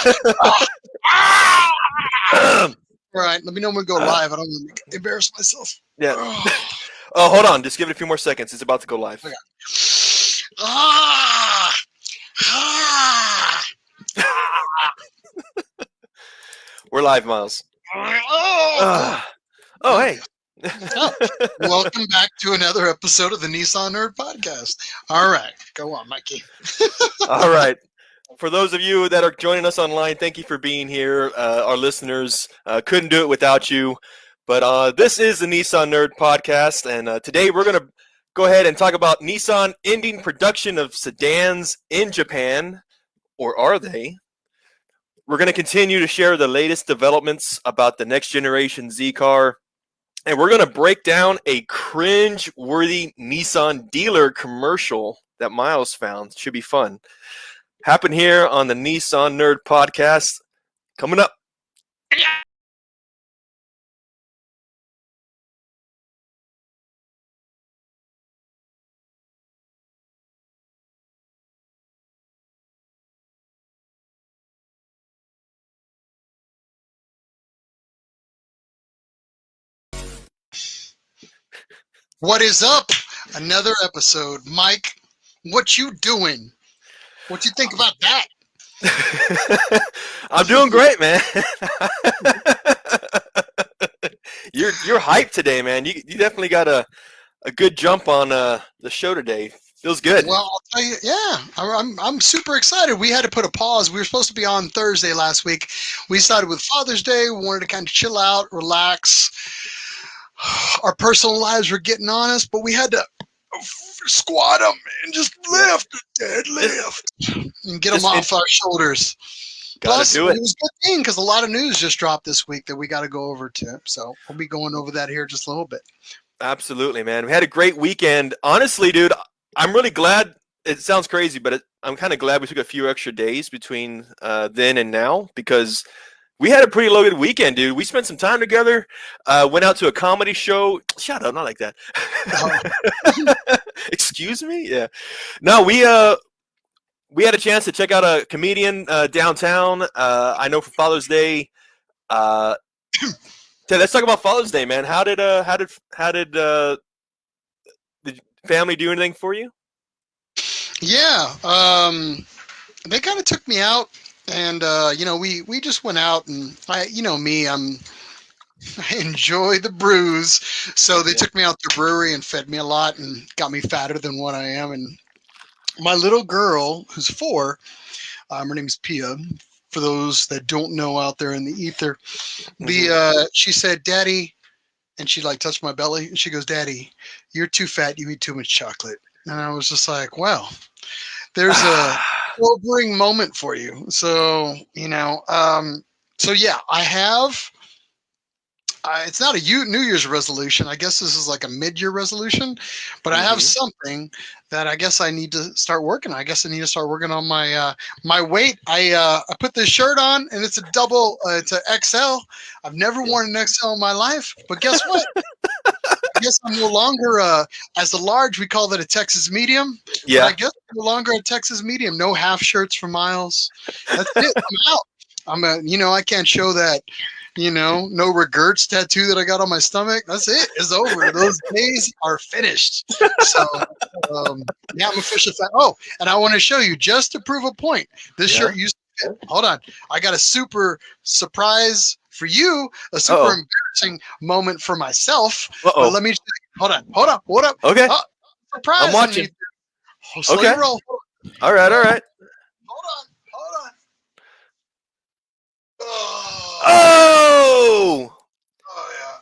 All right, let me know when we go live. I don't want to embarrass myself. Yeah. Oh, hold on. Just give it a few more seconds. It's about to go live. Okay. We're live, Miles. Oh, hey. Welcome back to another episode of the Nissan Nerd Podcast. All right, go on, Mikey. All right. For those of you that are joining us online, thank you for being here. Our listeners couldn't do it without you. But this is the Nissan Nerd Podcast, and today we're going to go ahead and talk about Nissan ending production of sedans in Japan, or are they? We're going to continue to share the latest developments about the next generation Z car, and we're going to break down a cringe-worthy Nissan dealer commercial that Miles found. Should be fun. Happen here on the Nissan Nerd Podcast. Coming up. What is up? Another episode. Mike, what you doing? What you think about that? I'm doing great, man. You're hyped today, man. You definitely got a good jump on the show today. Feels good. Well, I'll tell you, yeah, I'm super excited. We had to put a pause. We were supposed to be on Thursday last week. We started with Father's Day. We wanted to kind of chill out, relax. Our personal lives were getting on us, but we had to squat them and just lift, deadlift, and get them off our shoulders. Plus, do it. It was a good thing because a lot of news just dropped this week that we got to go over to. So we'll be going over that here just a little bit. Absolutely, man. We had a great weekend. Honestly, dude, I'm really glad. It sounds crazy, but I'm kind of glad we took a few extra days between then and now because we had a pretty loaded weekend, dude. We spent some time together, went out to a comedy show. Shut up, not like that. Excuse me? Yeah. No, we had a chance to check out a comedian downtown. I know for Father's Day. Let's talk about Father's Day, man. How did the family do anything for you? Yeah, they kind of took me out, and we just went out, and I enjoy the brews, so they took me out to the brewery and fed me a lot and got me fatter than what I am. And my little girl, who's 4, her name's Pia. For those that don't know out there in the ether, she said, "Daddy," and she touched my belly, and she goes, "Daddy, you're too fat. You eat too much chocolate." And I was just like, "Well, there's a sobering moment for you." So so yeah, I have. It's not a New Year's resolution. I guess this is like a mid-year resolution, but I have something that I guess I need to start working on. I guess I need to start working on my my weight. I put this shirt on, and it's a double. It's an XL. I've never worn an XL in my life, but guess what? I guess I'm no longer as a large. We call that a Texas medium. Yeah. But I guess I'm no longer a Texas medium. No half shirts for Miles. That's it. I'm out. I can't show that. No regrets tattoo that I got on my stomach. That's it. It's over. Those days are finished. So, yeah, I'm officially fat. Oh, and I want to show you, just to prove a point, this shirt used to fit. Hold on. I got a super surprise for you, a super embarrassing moment for myself. But let me hold on. Okay. Surprise. I'm watching. Okay. Roll. All right. Hold on. Oh! Yeah.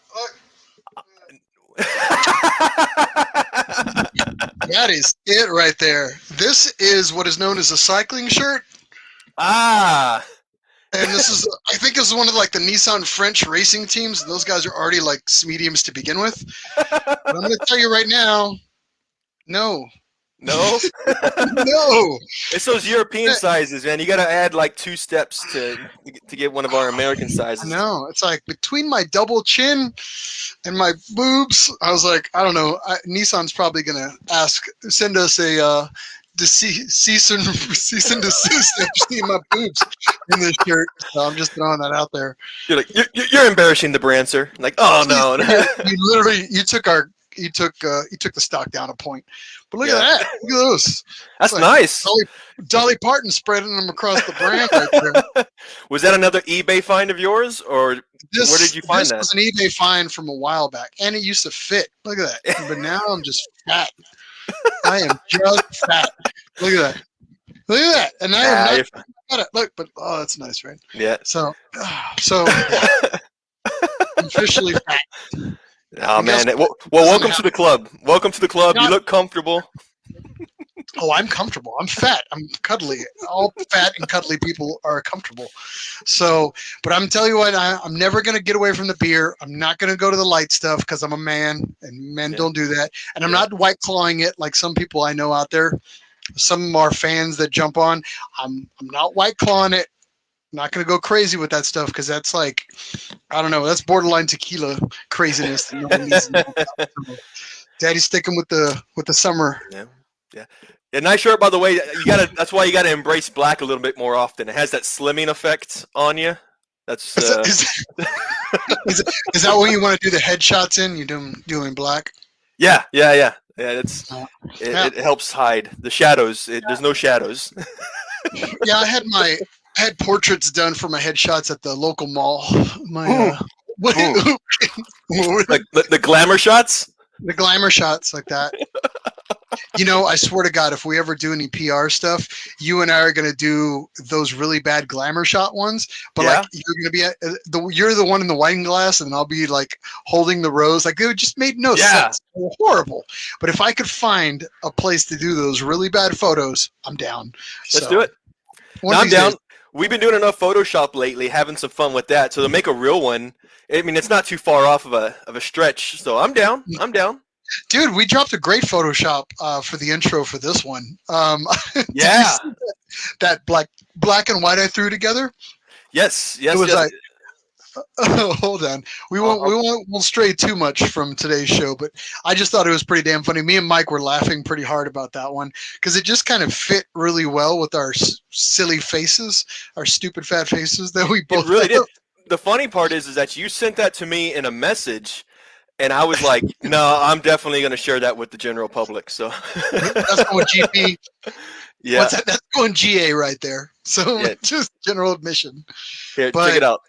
That is it right there. This is what is known as a cycling shirt. Ah. And this is, I think this is one of the Nissan French racing teams. Those guys are already mediums to begin with. But I'm going to tell you right now, no. No? No. It's those European sizes, man. You got to add 2 steps to get one of our American sizes. No, it's between my double chin and my boobs, I was like, I don't know. Nissan's probably going to send us a cease and desist if you see my boobs. in this shirt. So I'm just throwing that out there. You're like, you're embarrassing the brand, sir. Like, oh Please, no. you literally you took the stock down a point. But look at Yeah, that. Look at those. It's that's like nice. Dolly Parton spreading them across the brand right there. Was that another eBay find of yours, or where did you find This that? was an eBay find from a while back, and it used to fit. Look at that. But now I'm just fat. I am just fat. Look at that. Look at that. And I am Nah, not you're- fat. Look, but oh, that's nice, right? yeah. So, yeah, I'm officially fat. Oh And guess man. what? Well, Doesn't welcome to happen. the club. Welcome to the club. You Not, look comfortable. oh, I'm comfortable. I'm fat. I'm cuddly. All fat and cuddly people are comfortable. So, but I'm telling you what, I'm never going to get away from the beer. I'm not going to go to the light stuff because I'm a man and men Yeah. don't do that. And I'm Yeah. not white clawing it like some people I know out there. Some of our fans that jump on. I'm not white clawing it. I'm not going to go crazy with that stuff because that's like, I don't know, that's borderline tequila craziness that no one needs to know about. So, Daddy's sticking with the summer. Yeah. Yeah. Yeah, nice shirt, by the way. You gotta. That's why you gotta embrace black a little bit more often. It has that slimming effect on you. That's Is that, is that when you want to do the headshots in? You doing black? yeah, yeah, yeah, yeah. It's Uh, it, yeah, it helps hide the shadows. There's no shadows. yeah. I had portraits done for my headshots at the local mall. My Ooh, ooh. Like the glamour shots. the glamour shots like that. You know, I swear to God, if we ever do any PR stuff, you and I are going to do those really bad glamour shot ones. But Yeah, like, you're going to be you're the one in the wine glass, and I'll be like holding the rose. Like, it just made no yeah. sense. They were horrible. But if I could find a place to do those really bad photos, I'm down. Let's So do it. one Now of I'm these days, down. We've been doing enough Photoshop lately, having some fun with that. So to make a real one, I mean, it's not too far off of a stretch. So I'm down. I'm down. dude, we dropped a great Photoshop for the intro for this one. Did you Yeah. see that black and white I threw together? Yes. It Yes. was Yes. like, oh, hold on. Uh, uh, We won't stray too much from today's show, but I just thought it was pretty damn funny. Me and Mike were laughing pretty hard about that one because it just kind of fit really well with our silly faces, our stupid fat faces that we it both really have. did. The funny part is that you sent that to me in a message, and I was like, "No, I'm definitely going to share that with the general public." So, That's going GP. yeah, What's that? That's going GA right there. So yeah. just general admission. Here, check it But out.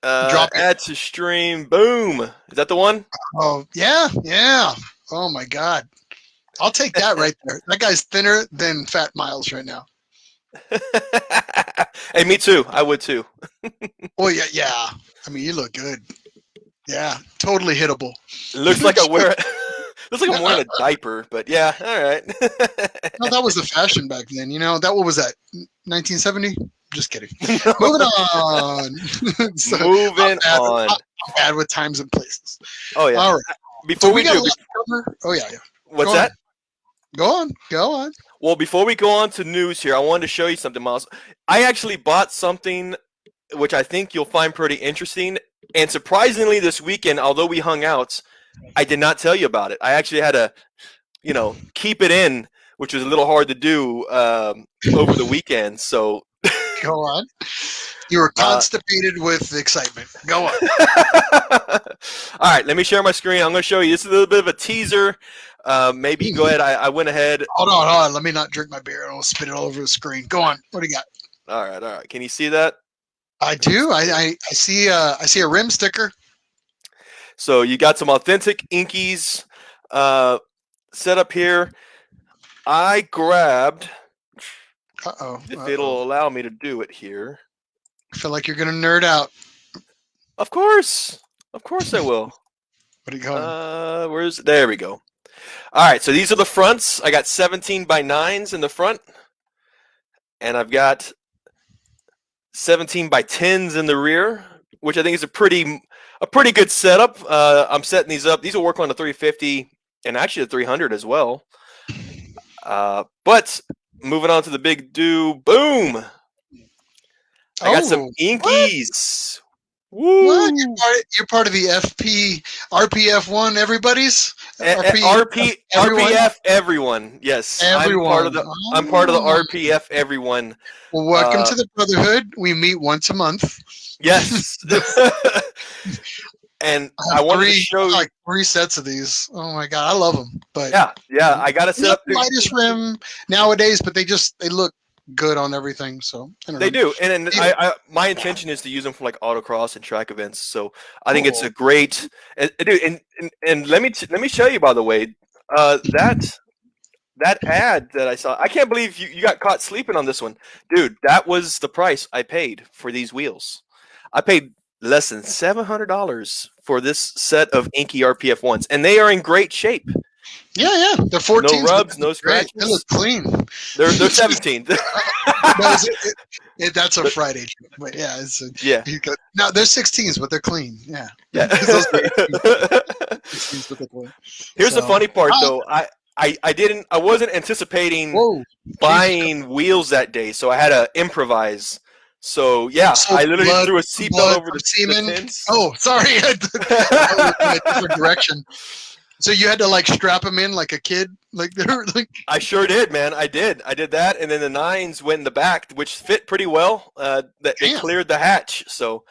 drop it. Add to stream. Boom. Is that the one? Oh yeah, yeah. Oh my God. I'll take that right there. That guy's thinner than Fat Miles right now. Hey, me too. I would too. Oh yeah, yeah. I mean, you look good. Yeah, totally hittable. It looks like I wear. Looks like I'm wearing a diaper, but yeah. All right. No, that was the fashion back then. You know, what was that? 1970? Just kidding. Moving on. So, Moving on. I'm bad with times and places. Oh yeah. All right. Before So we we got a do, lot to cover. Oh yeah, yeah. what's Go that? on. Go on. Go on. Well, before we go on to news here, I wanted to show you something, Miles. I actually bought something which I think you'll find pretty interesting. And surprisingly, this weekend, although we hung out, I did not tell you about it. I actually had to, keep it in, which was a little hard to do over the weekend. So, Go on. You were uh, constipated with excitement. Go on. all right, let me share my screen. I'm going to show you. This is a little bit of a teaser. Maybe go ahead. I went ahead. Hold on. Let me not drink my beer. I'll spit it all over the screen. Go on. What do you got? All right. Can you see that? I do. I see. I see a rim sticker. So you got some authentic Inkies set up here. I grabbed, Uh-oh. if it'll allow me to do it here. I feel like you're gonna nerd out. Of course I will. What do you call it? There we go. All right, so these are the fronts. I got 17 by 9s in the front, and I've got 17 by 10s in the rear, which I think is a pretty good setup. I'm setting these up. These will work on the 350 and actually the 300 as well. But moving on to the big do, boom! I got some Inkies. What? Woo! You're part of the RPF1 everybody's? Everyone? RPF everyone. Yes, Everyone. I'm part of the Oh. RPF everyone. Well, welcome Uh, to the Brotherhood. We meet once a month. yes. And I I have wanted to show you. like three sets of these. Oh my god, I love them. But Yeah, yeah. I got to they set have up. the lightest rim nowadays, but they look good on everything. So I don't They know. do, and then Yeah, my intention is to use them for like autocross and track events. So I think it's a cool. great, dude. And let me show you, by the way, that ad that I saw. I can't believe you got caught sleeping on this one, dude. That was the price I paid for these wheels. I paid less than $700 for this set of Inky RPF ones, and they are in great shape. Yeah, yeah. They're No 14s, but rubs, they look no great. They look scratches. clean. They're 17. No, that's a Friday joke, but yeah, Yeah, no, they're 16s, but they're clean. Yeah, yeah. because those are 16s, but they're clean. Here's the So, funny part, ah, though. I wasn't anticipating whoa, Jesus Christ. buying wheels that day, so I had to improvise. So yeah, So I literally blood, threw a some seatbelt blood, over some the semen. tents. Oh, sorry, I was in a different direction. So you had to like strap them in like a kid, like they're like. I sure did, man. I did that, and then the nines went in the back, which fit pretty well. That they Damn, cleared the hatch, so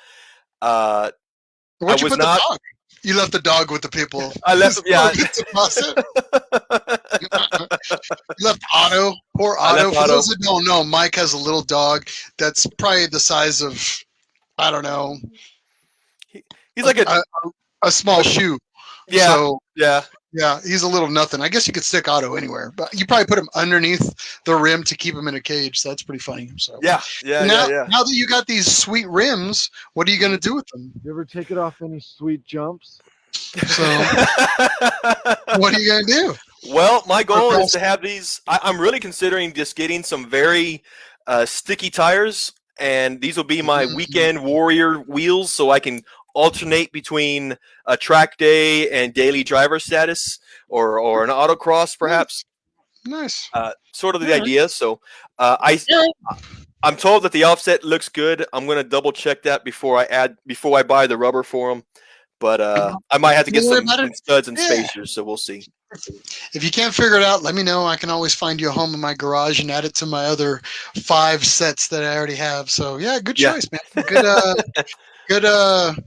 uh, I where'd you was put the not. dog? You left the dog with the people. I left. Just Yeah, to process. You left Otto. Poor I Otto. left For those Otto. that don't know, Mike has a little dog that's probably the size of, I don't know, He, he's a, like a a, a small shoe. yeah, So yeah, yeah, he's a little nothing. I guess you could stick Otto anywhere, but you probably put him underneath the rim to keep him in a cage. So that's pretty funny. So yeah, yeah, yeah, now, yeah. now that you got these sweet rims, what are you gonna do with them? You ever take it off any sweet jumps? So what are you gonna do? Well, my goal is Across- to have these. I'm really considering just getting some very sticky tires, and these will be my Mhm. weekend warrior wheels, so I can alternate between a track day and daily driver status, or an autocross, perhaps. Nice. Sort of All the right. idea. So I Yeah. I'm told that the offset looks good. I'm going to double check that before I buy the rubber for them. But I might have to get Don't worry about it. some studs and Yeah. spacers, so we'll see. If you can't figure it out, let me know. I can always find you a home in my garage and add it to my other 5 sets that I already have. So yeah, good Yeah. choice, man.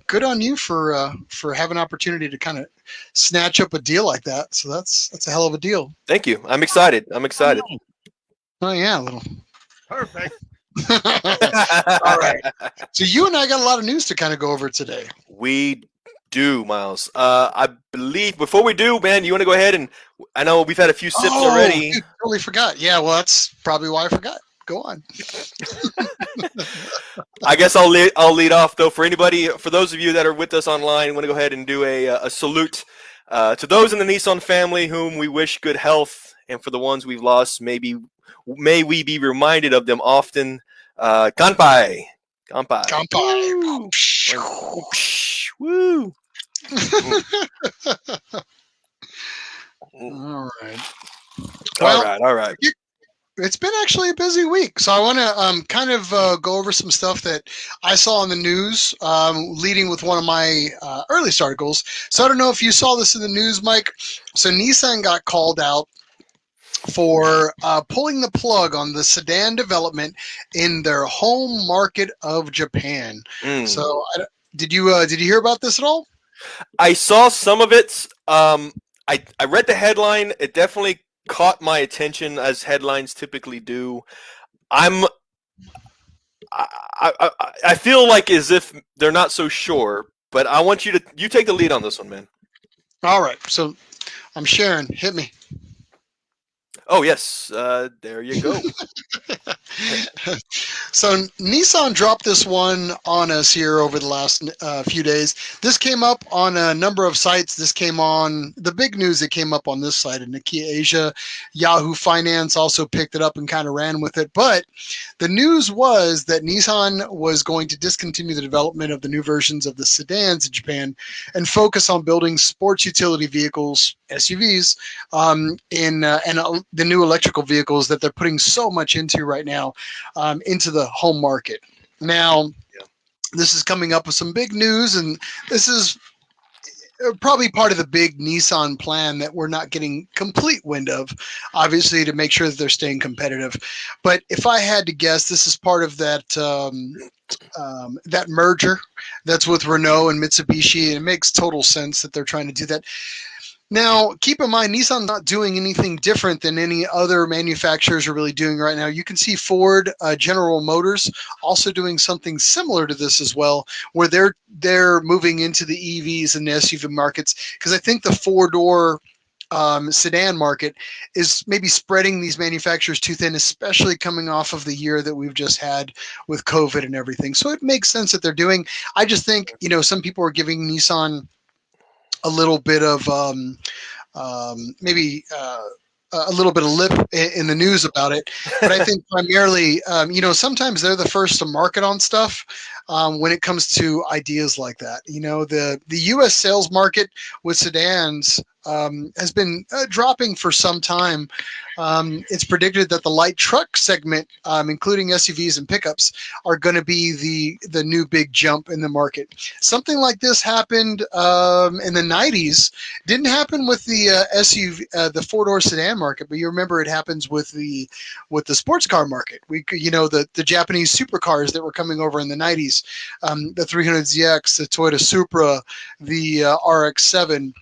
Good on you for having an opportunity to kind of snatch up a deal like that. So that's a hell of a deal. Thank you. I'm excited. I'm excited. Oh yeah, a little. Perfect. All right. So you and I got a lot of news to kind of go over today. We do, Miles. I believe before we do, man, you want to go ahead and I know we've had a few sips Oh, already. dude, totally forgot. Yeah, well, that's probably why I forgot. Go on. I guess I'll lead off though. For those of you that are with us online, I want to go ahead and do a salute to those in the Nissan family whom we wish good health, and for the ones we've lost, may we be reminded of them often. Kanpai, kanpai. Kampai. Woo. All right. All Well, right, all right. it's been actually a busy week, so I want to kind of go over some stuff that I saw in the news, leading with one of my earliest articles. So I don't know if you saw this in the news, Mike. So Nissan got called out for pulling the plug on the sedan development in their home market of Japan. Mm. So did you hear about this at all? I saw some of it. I read the headline. It definitely caught my attention, as headlines typically do. I feel like as if they're not so sure, but I want you take the lead on this one, man. All right, so I'm sharing. Hit me. Oh yes, there you go. So Nissan dropped this one on us here over the last few days. This came up on a number of sites. This came on the big news that came up on this site in Nikkei Asia. Yahoo Finance also picked it up and kind of ran with it. But the news was that Nissan was going to discontinue the development of the new versions of the sedans in Japan and focus on building sports utility vehicles, SUVs, and the new electrical vehicles that they're putting so much into right now, into the home market. Now, this is coming up with some big news, and this is probably part of the big Nissan plan that we're not getting complete wind of, obviously, to make sure that they're staying competitive. But if I had to guess, this is part of that merger that's with Renault and Mitsubishi, and it makes total sense that they're trying to do that. Now, keep in mind, Nissan's not doing anything different than any other manufacturers are really doing right now. You can see Ford, General Motors, also doing something similar to this as well, where they're moving into the EVs and the SUV markets. Because I think the four-door sedan market is maybe spreading these manufacturers too thin, especially coming off of the year that we've just had with COVID and everything. So it makes sense that they're doing. I just think some people are giving Nissan a little bit of maybe a little bit of lip in the news about it. But I think primarily, sometimes they're the first to market on stuff when it comes to ideas like that. The U.S. sales market with sedans has been dropping for some time. It's predicted that the light truck segment, including SUVs and pickups, are going to be the new big jump in the market. Something like this happened in the 90s. Didn't happen with the SUV, the four-door sedan market, but you remember it happens with the sports car market. The Japanese supercars that were coming over in the 90s, the 300ZX, the Toyota Supra, the RX-7,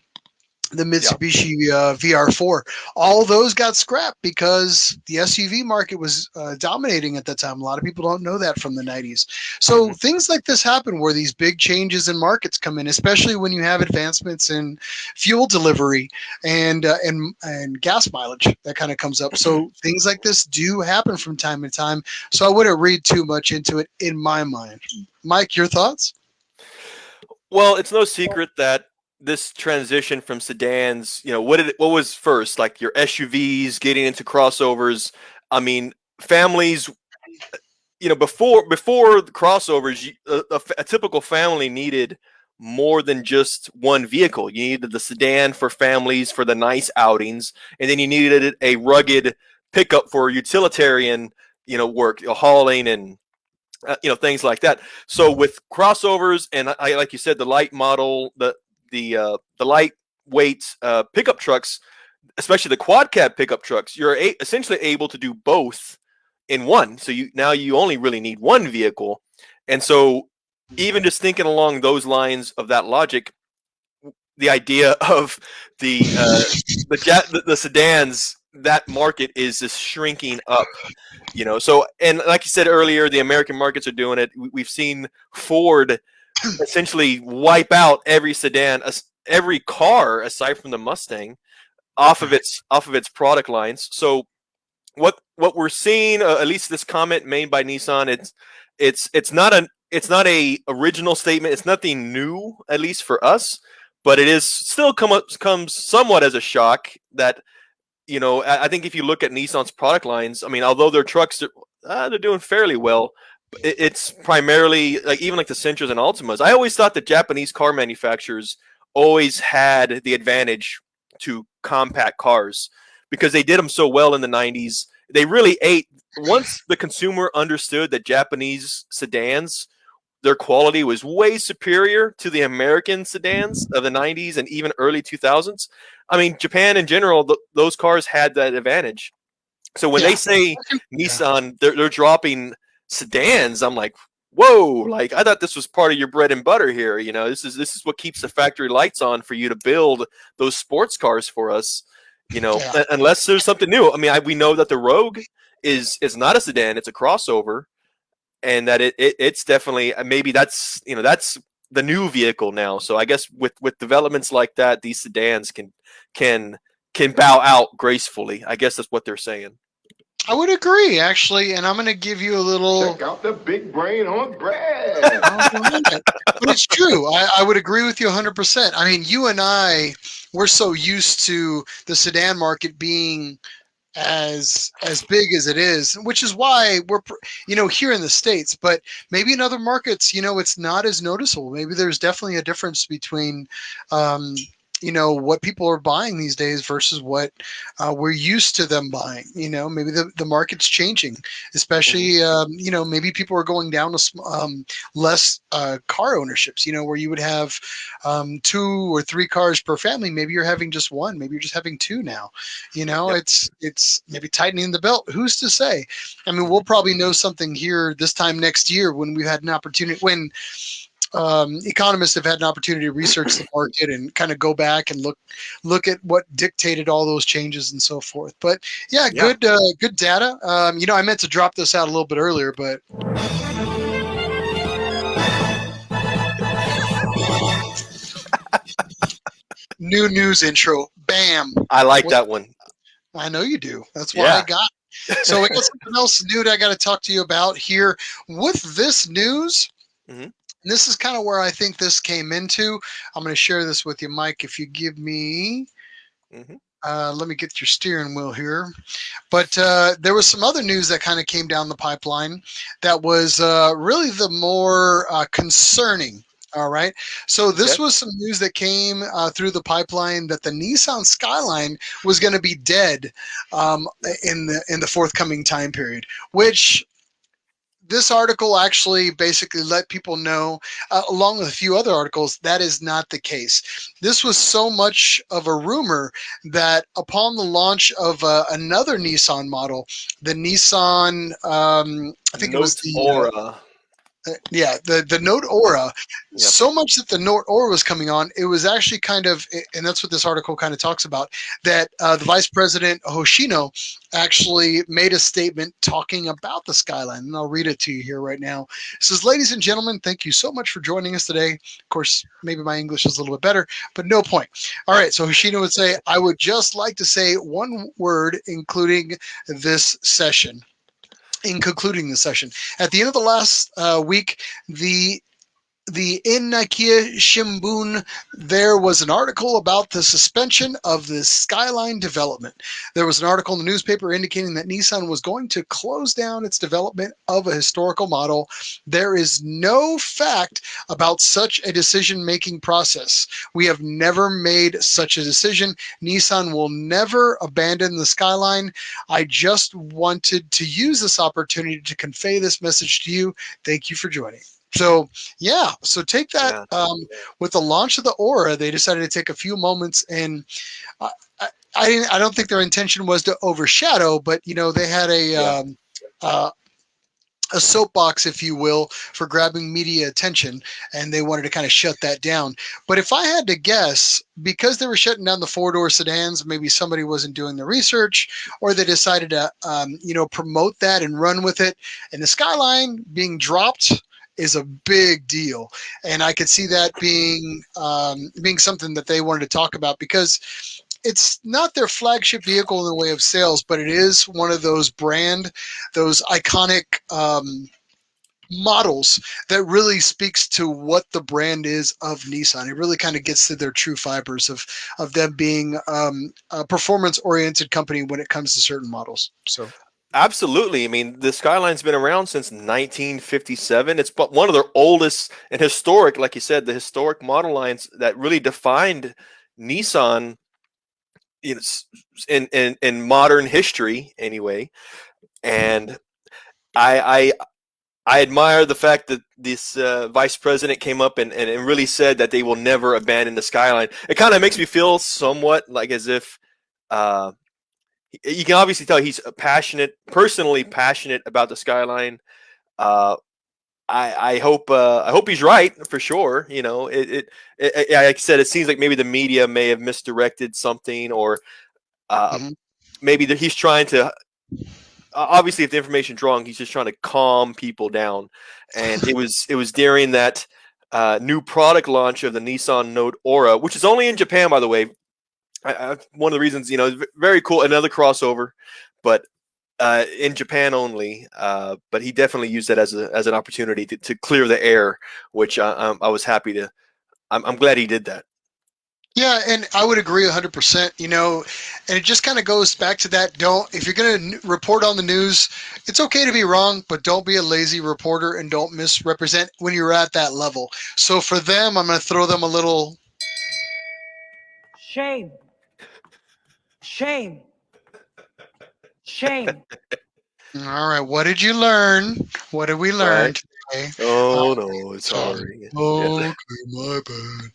the Mitsubishi VR4. All those got scrapped because the SUV market was dominating at that time. A lot of people don't know that from the 90s. So things like this happen where these big changes in markets come in, especially when you have advancements in fuel delivery and gas mileage that kind of comes up. So things like this do happen from time to time. So I wouldn't read too much into it in my mind. Mike, your thoughts? Well, it's no secret that this transition from sedans, what was first, like your SUVs getting into crossovers. I mean, families, before the crossovers, a typical family needed more than just one vehicle. You needed the sedan for families for the nice outings, and then you needed a rugged pickup for utilitarian, work, hauling and things like that. So with crossovers and I like you said, the light model, the lightweight pickup trucks, especially the quad cab pickup trucks, you're essentially able to do both in one. So you only really need one vehicle, and so even just thinking along those lines of that logic, the idea of the sedans, that market is just shrinking up. So, and like you said earlier, the American markets are doing it. We've seen Ford essentially wipe out every sedan, every car aside from the Mustang, off of its product lines. So what we're seeing, at least this comment made by Nissan, it's not a original statement. It's nothing new, at least for us, but it is still comes somewhat as a shock that I think if you look at Nissan's product lines, I mean, although their trucks they're doing fairly well, it's primarily even like the Sentras and Altimas. I always thought that Japanese car manufacturers always had the advantage to compact cars because they did them so well in the 90s. They really ate once the consumer understood that Japanese sedans, their quality was way superior to the American sedans of the 90s and even early 2000s. I mean, Japan in general, those cars had that advantage. So when they say Nissan, they're dropping sedans, I'm like, whoa! Like I thought this was part of your bread and butter here. This is what keeps the factory lights on for you to build those sports cars for us. Unless there's something new. I mean, we know that the Rogue is not a sedan; it's a crossover, and that it's definitely maybe that's the new vehicle now. So I guess with developments like that, these sedans can bow out gracefully. I guess that's what they're saying. I would agree, actually, and I'm going to give you a little. Check out the big brain on bread. But it's true. I would agree with you 100%. I mean, you and I, we're so used to the sedan market being as big as it is, which is why we're here in the States, but maybe in other markets it's not as noticeable. Maybe there's definitely a difference between what people are buying these days versus what we're used to them buying. Maybe the market's changing, especially maybe people are going down to less car ownerships. Where you would have 2 or 3 cars per family. Maybe you're having just one. Maybe you're just having two now. Yep. It's maybe tightening the belt. Who's to say? I mean, we'll probably know something here this time next year when we've had an opportunity when economists have had an opportunity to research the market and kind of go back and look at what dictated all those changes and so forth. But yeah, Yeah. good data. I meant to drop this out a little bit earlier, but new news intro, bam. I like What that one. I know you do. That's why I Yeah. got. So we got something else new that I got to talk to you about here with this news. Mhm. And this is kind of where I think this came into. I'm going to share this with you, Mike. If you give me, Mhm. let me get your steering wheel here. But there was some other news that kind of came down the pipeline that was really the more concerning. All right. So this Okay. was some news that came through the pipeline that the Nissan Skyline was going to be dead in the forthcoming time period, which this article actually basically let people know, along with a few other articles, that is not the case. This was so much of a rumor that upon the launch of another Nissan model, the Nissan, I think it was Note the Aura. the Note Aura. Yep. So much that the Note Aura was coming on, it was actually kind of, and that's what this article kind of talks about. That the Vice President Hoshino actually made a statement talking about the Skyline, and I'll read it to you here right now. It says, "Ladies and gentlemen, thank you so much for joining us today." Of course, maybe my English is a little bit better, but no point. All right, so Hoshino would say, "I would just like to say one word, including this session." In concluding the session, at the end of the last week, the in Nikia Shimbun, there was an article about the suspension of the Skyline development. There was an article in the newspaper indicating that Nissan was going to close down its development of a historical model. There is no fact about such a decision-making process. We have never made such a decision. Nissan will never abandon the Skyline. I just wanted to use this opportunity to convey this message to you. Thank you for joining. So yeah, so take that. Yeah. With the launch of the Aura, they decided to take a few moments, and I, I don't think their intention was to overshadow, but they had Yeah. uh, a soapbox, if you will, for grabbing media attention, and they wanted to kind of shut that down. But if I had to guess, because they were shutting down the 4-door sedans, maybe somebody wasn't doing the research, or they decided to, promote that and run with it. And the Skyline being dropped is a big deal, and I could see that being something that they wanted to talk about because it's not their flagship vehicle in the way of sales, but it is one of those iconic models that really speaks to what the brand is of Nissan. It really kind of gets to their true fibers of them being a performance oriented company when it comes to certain models. So Absolutely. I mean, the Skyline's been around since 1957. It's but one of their oldest and historic, like you said, the historic model lines that really defined Nissan in modern history anyway. And I I admire the fact that this vice president came up and really said that they will never abandon the Skyline. It kind of makes me feel somewhat like as if uh, you can obviously tell he's personally passionate about the Skyline. Uh, I hope he's right for sure. Like I said, it seems like maybe the media may have misdirected something, or uh, mhm. maybe that he's trying to. Obviously, if the information's wrong, he's just trying to calm people down. And it was during that new product launch of the Nissan Note Aura, which is only in Japan, by the way. One of the reasons, very cool, another crossover, but in Japan only. But he definitely used that as an opportunity to clear the air, which I was happy to. I'm glad he did that. Yeah, and I would agree 100%, and it just kind of goes back to that. If you're going to report on the news, it's okay to be wrong, but don't be a lazy reporter and don't misrepresent when you're at that level. So for them, I'm going to throw them a little Shame. Shame. Shame. All right. What did you learn? What did we learn Right. today? Oh no, Sorry. sorry. Yes. Okay, my bad.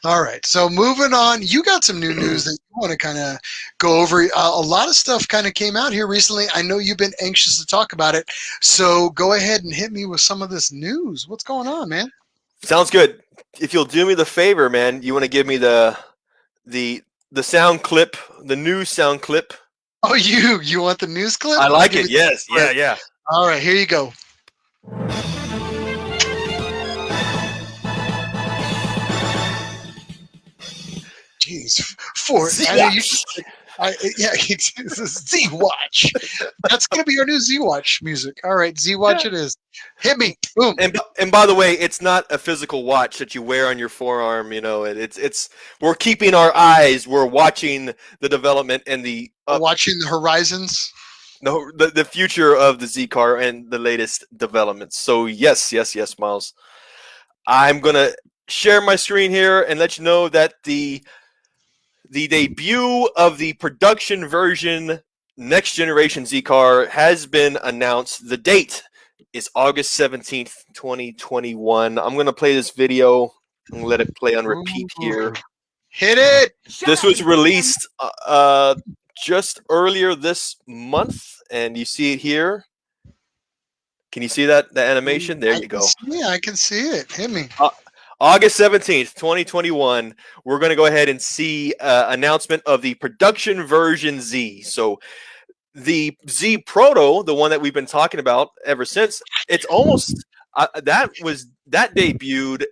All right. So moving on, you got some new news that you want to kind of go over. A lot of stuff kind of came out here recently. I know you've been anxious to talk about it. So go ahead and hit me with some of this news. What's going on, man? Sounds good. If you'll do me the favor, man, you want to give me the sound clip, the new sound clip. Oh, you want the news clip? I I'll like give it. you- Yes. All Yeah. right. Yeah. All right, here you go. Jeez, I know you. Z-Watch. Yeah, it's a Z Watch. That's gonna be our new Z Watch music. All right, Z Watch it is. Hit me. Boom. And by the way, it's not a physical watch that you wear on your forearm. You know, it's we're keeping our eyes. We're watching the development and the Watching the horizons. no the future of the Z car and the latest developments. So yes, Miles. I'm gonna share my screen here and let you know that the debut of the production version next generation Z car has been announced. The date is August 17th, 2021. I'm going to play this video and let it play on repeat here. Hit it. This was released just earlier this month, and you see it here. Can you see that, the animation? There you go. Yeah, I can see it. Hit me. August 17th, 2021, we're going to go ahead and see announcement of the production version Z. So the Z Proto, the one that we've been talking about ever since, it's almost that debuted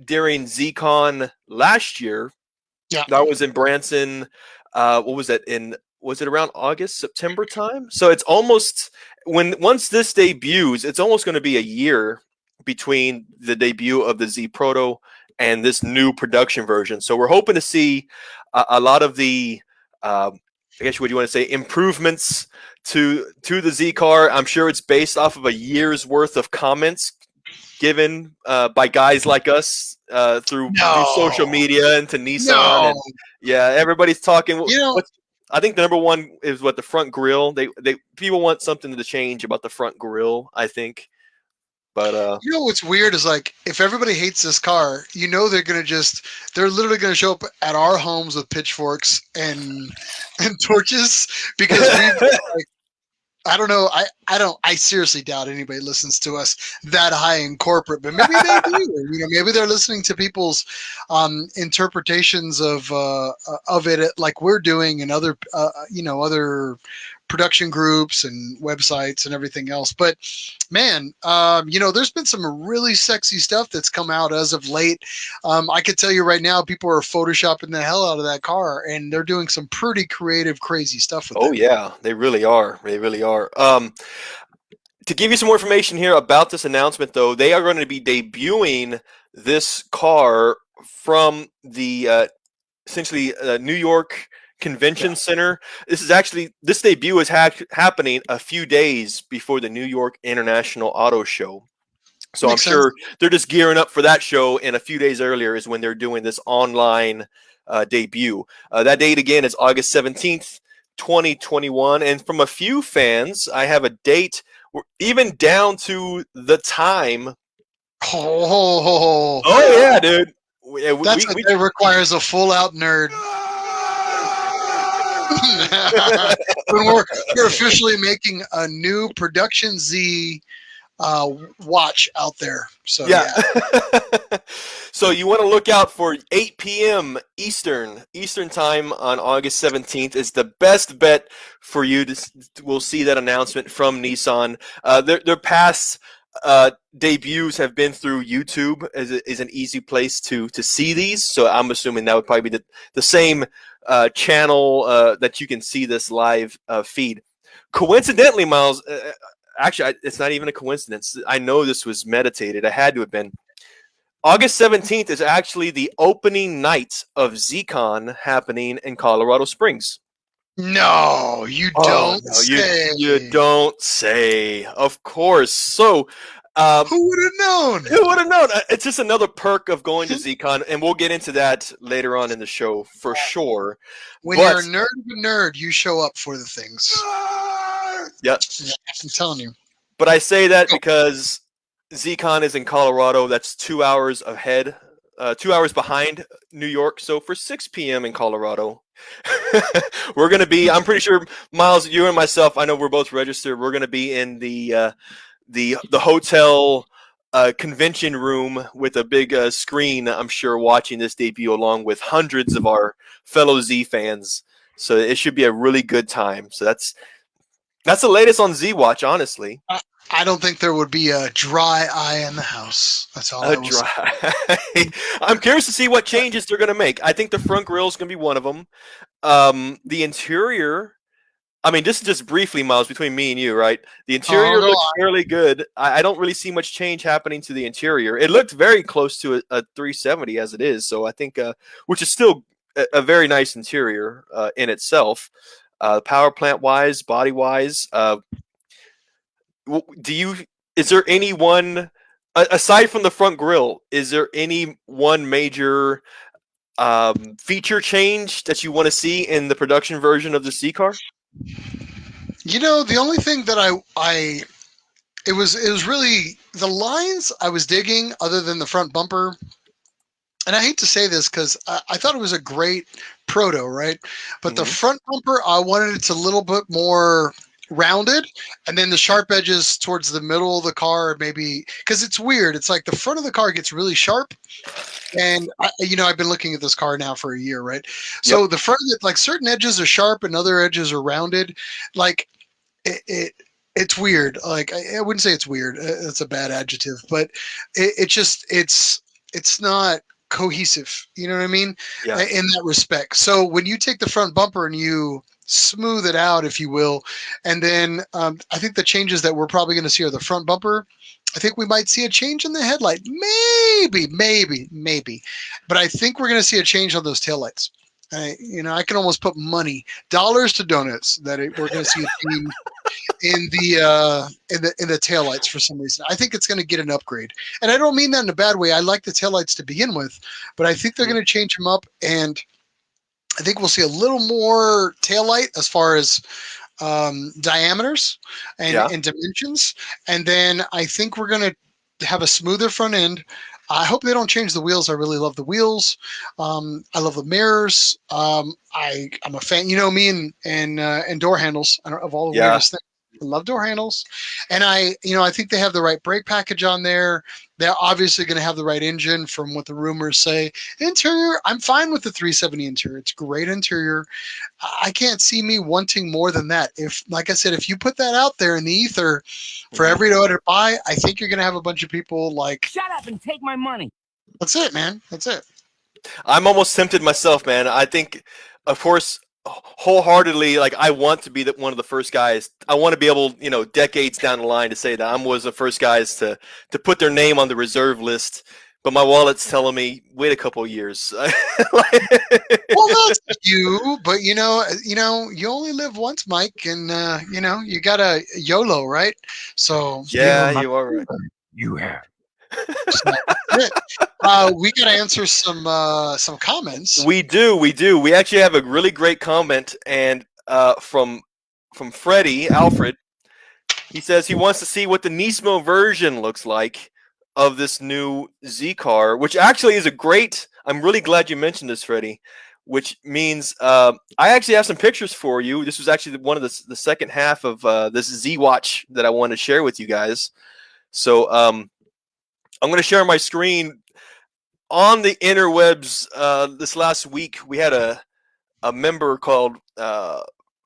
during ZCon last year. Yeah. That was in Branson. What was that was it around August, September time? So it's almost once this debuts, it's almost going to be a year between the debut of the Z Proto and this new production version. So we're hoping to see a lot of the, I guess what you want to say, improvements to the Z car. I'm sure it's based off of a year's worth of comments given by guys like us through social media and to Nissan. And, yeah, everybody's talking. I think the number one is the front grille. They people want something to change about the front grille, I think. But you know what's weird is like if everybody hates this car, they're literally gonna show up at our homes with pitchforks and torches because we like, I don't know. I seriously doubt anybody listens to us that high in corporate, but maybe they do. Maybe they're listening to people's interpretations of it, like we're doing, and other other production groups and websites and everything else. But man, there's been some really sexy stuff that's come out as of late. I could tell you right now, people are photoshopping the hell out of that car, and they're doing some pretty creative, crazy stuff with it. Oh yeah, they really are. They really are. To give you some more information here about this announcement, though, they are going to be debuting this car from the essentially New York Convention Center. This debut is happening a few days before the New York International Auto Show. So I'm sure they're just gearing up for that show, and a few days earlier is when they're doing this online debut. That date again is August 17th, 2021. And from a few fans, I have a date, even down to the time. Oh yeah, dude. That requires a full-out nerd. When we're officially making a new production Z watch out there. So yeah. So you want to look out for 8 p.m. Eastern time on August 17th is the best bet for you we'll see that announcement from Nissan. Their past debuts have been through YouTube is an easy place to see these. So I'm assuming that would probably be the same channel that you can see this live feed. Coincidentally, Miles, actually, it's not even a coincidence. I know this was meditated. It had to have been. August 17th is actually the opening night of ZCon happening in Colorado Springs. No, you don't say. You don't say. Of course. So Who would have known? Who would have known? It's just another perk of going to ZCon, and we'll get into that later on in the show for sure. When But you're a nerd, you show up for the things. yeah, I'm telling you. but I say that because ZCon is in Colorado. That's 2 hours ahead, 2 hours behind New York. So for 6 p.m. in Colorado, we're going to be. I'm pretty sure, Miles, you and myself. I know we're both registered. We're going to be in the hotel convention room with a big screen. I'm sure watching this debut along with hundreds of our fellow Z fans. So it should be a really good time. So that's the latest on Z Watch, honestly. I don't think there would be a dry eye in the house. That's all I will say. I'm curious to see what changes they're going to make. I think the front grille is going to be one of them. The interior, I mean, this is just briefly, Miles, between me and you, right? The interior looks fairly good. I don't really see much change happening to the interior. It looked very close to a 370 as it is. So I think, which is still a very nice interior in itself. Power plant wise, body wise, is there any one aside from the front grille? Is there any one major feature change that you want to see in the production version of the C car? You know, the only thing that it was really the lines I was digging, other than the front bumper. And I hate to say this because I thought it was a great proto, right? But the front bumper, I wanted it a little bit more rounded, and then the sharp edges towards the middle of the car, maybe, because it's weird. It's like the front of the car gets really sharp, and I've been looking at this car now for a year, right? So the front, like certain edges are sharp and other edges are rounded. Like it's weird. Like I wouldn't say it's weird. It's a bad adjective, but it's not cohesive. You know what I mean? Yeah. In that respect. So when you take the front bumper and you smooth it out, if you will, and then I think the changes that we're probably going to see are the front bumper. I think we might see a change in the headlight. Maybe. But I think we're going to see a change on those taillights. I can almost put money, dollars to donuts, that we're going to see a change in the taillights for some reason. I think it's going to get an upgrade. And I don't mean that in a bad way. I like the taillights to begin with, but I think they're going to change them up, and I think we'll see a little more taillight as far as diameters and dimensions. And then I think we're going to have a smoother front end. I hope they don't change the wheels. I really love the wheels. I love the mirrors. I'm a fan. You know me and door handles. Of all the weirdest things. I love door handles, and I think they have the right brake package on there. They're obviously going to have the right engine, from what the rumors say. Interior, I'm fine with the 370 interior. It's great interior. I can't see me wanting more than that. If, like I said, if you put that out there in the ether for everybody to buy, I think you're going to have a bunch of people like, shut up and take my money. That's it, man. That's it. I'm almost tempted myself, man. I think, of course, wholeheartedly, like, I want to be one of the first guys. I want to be able, decades down the line, to say that I was the first guys to put their name on the reserve list. But my wallet's telling me, wait a couple of years. Well, that's you, but you only live once, Mike, and you got a YOLO, right? So yeah, you are right. You have. We got to answer some comments. We do. We actually have a really great comment, and from Freddie Alfred. He says he wants to see what the Nismo version looks like of this new Z car, which actually is a great. I'm really glad you mentioned this, Freddie. Which means I actually have some pictures for you. This was actually one of the second half of this Z Watch that I want to share with you guys. So I'm going to share my screen. On the interwebs this last week, we had a member called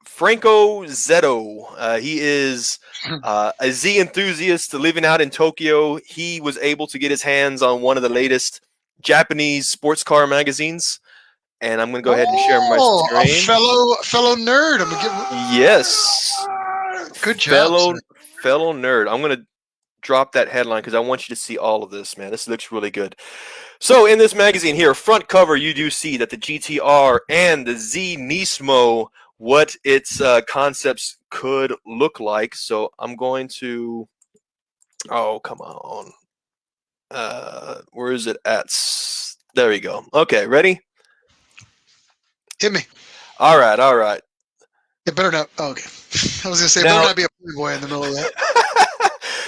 Franco Zetto. He is a Z enthusiast living out in Tokyo. He was able to get his hands on one of the latest Japanese sports car magazines. And I'm going to go ahead and share my screen. A fellow nerd. I'm gonna Yes. Good job. Fellow nerd. I'm going to drop that headline because I want you to see all of this, man. This looks really good. So in this magazine here, front cover, you do see that the GTR and the Z Nismo, what its concepts could look like. So I'm going to Oh, come on. Where is it at? There we go. Okay, ready? Hit me. All right. It better not. Oh, okay. I was gonna say, it Now- better not be a Playboy in the middle of that.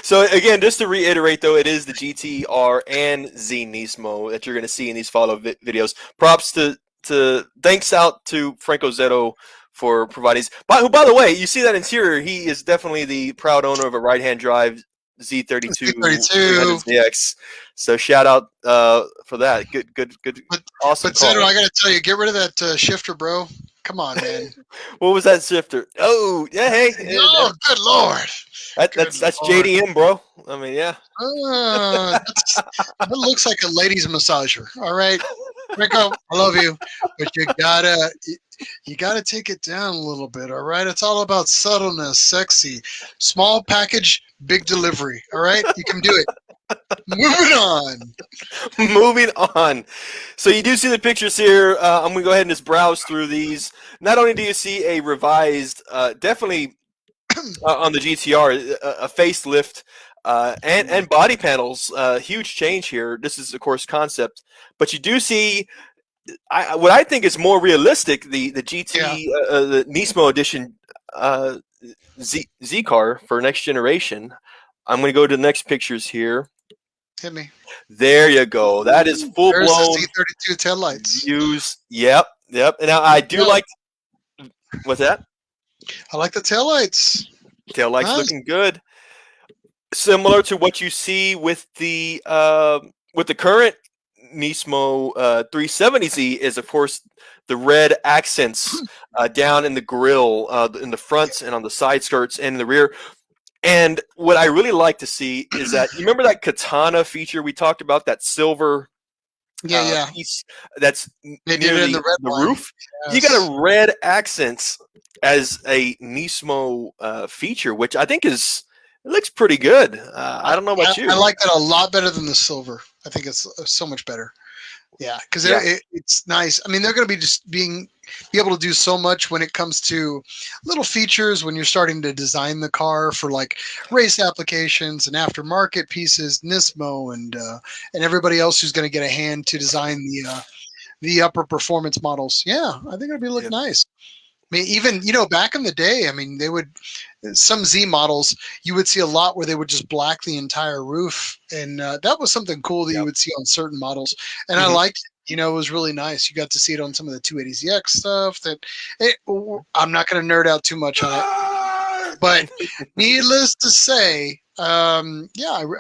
So again, just to reiterate, though, it is the GTR and Z Nismo that you're going to see in these follow videos. Props to thanks out to Franco Zetto for providing these. By the way, you see that interior. He is definitely the proud owner of a right-hand drive Z32 Z32. 300ZX. So shout out for that. Good, awesome. But Zedo, car. I gotta tell you, get rid of that shifter, bro. Come on, man. What was that shifter? Oh, yeah, hey. Oh, good lord. That's Good lord. JDM, bro. I mean, yeah. That looks like a ladies' massager. All right, Rico, I love you, but you gotta take it down a little bit. All right, it's all about subtleness, sexy, small package, big delivery. All right, you can do it. Moving on. Moving on. So you do see the pictures here. I'm going to go ahead and just browse through these. Not only do you see a revised, definitely on the GTR, a facelift and body panels, huge change here. This is, of course, concept. But you do see what I think is more realistic, the GT, the Nismo edition Z car for next generation. I'm going to go to the next pictures here. Hit me. There you go. That is full There's blown the Z32 taillights. views. Yep. And now I do like. What's that? I like the taillights. Taillights Nice. looking good. Similar to what you see with the current Nismo 370Z is, of course, the red accents down in the grille, in the front and on the side skirts and in the rear. And what I really like to see is that you remember that katana feature we talked about, that silver piece that's They near did it in the red line. roof. Yes. You got a red accents as a Nismo feature, which I think it looks pretty good. I don't know about you. I like that a lot better than the silver. I think it's so much better. Yeah, because it's nice. I mean, they're going to be just be able to do so much when it comes to little features when you're starting to design the car for like race applications and aftermarket pieces, Nismo and everybody else who's going to get a hand to design the upper performance models. Yeah, I think it'll be look nice. I mean, even back in the day, I mean, they would some Z models you would see a lot where they would just black the entire roof, and that was something cool that you would see on certain models, and I liked it. It was really nice. You got to see it on some of the 280ZX stuff. I'm not going to nerd out too much on it, but needless to say, I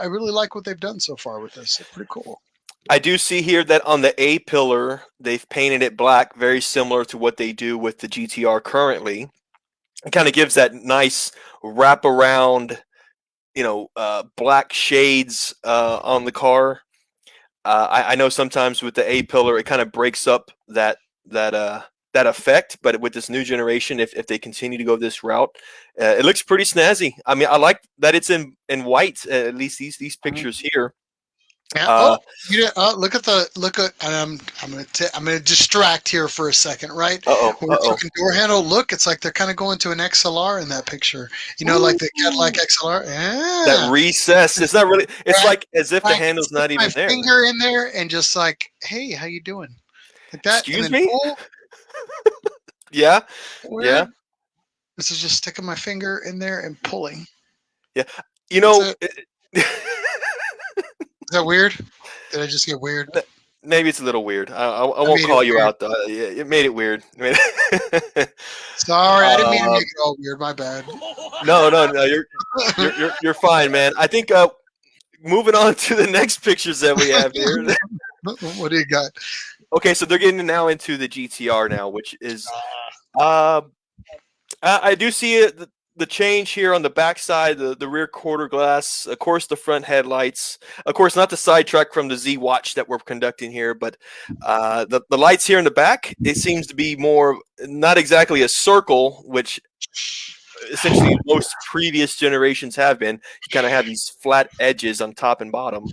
really like what they've done so far with this. It's pretty cool. I do see here that on the A pillar, they've painted it black, very similar to what they do with the GTR currently. It kind of gives that nice wraparound, black shades on the car. I know sometimes with the A pillar, it kind of breaks up that effect, but with this new generation, if they continue to go this route, it looks pretty snazzy. I mean, I like that it's in white, at least these pictures here. Look at I'm gonna distract here for a second, right? When we're talking door handle, look, it's like they're kind of going to an XLR in that picture. Like the Cadillac XLR. Yeah. That recess. It's not really. It's like as if the handle's not even there. Finger in there and just like, hey, how you doing? Like that. Excuse me. Pull. Yeah. Weird. Yeah. This is just sticking my finger in there and pulling. Yeah. Is that weird? Did I just get weird? Maybe it's a little weird. I won't call you out though. It made it weird. Sorry, I didn't mean to make it all weird. My bad. No. You're fine, man. I think moving on to the next pictures that we have here. What do you got? Okay, so they're getting now into the GTR now, which is I do see it. The change here on the backside, the rear quarter glass, of course, the front headlights, of course, not the sidetrack from the Z watch that we're conducting here, but the lights here in the back, it seems to be more, not exactly a circle, which essentially most previous generations have been. You kind of have these flat edges on top and bottom.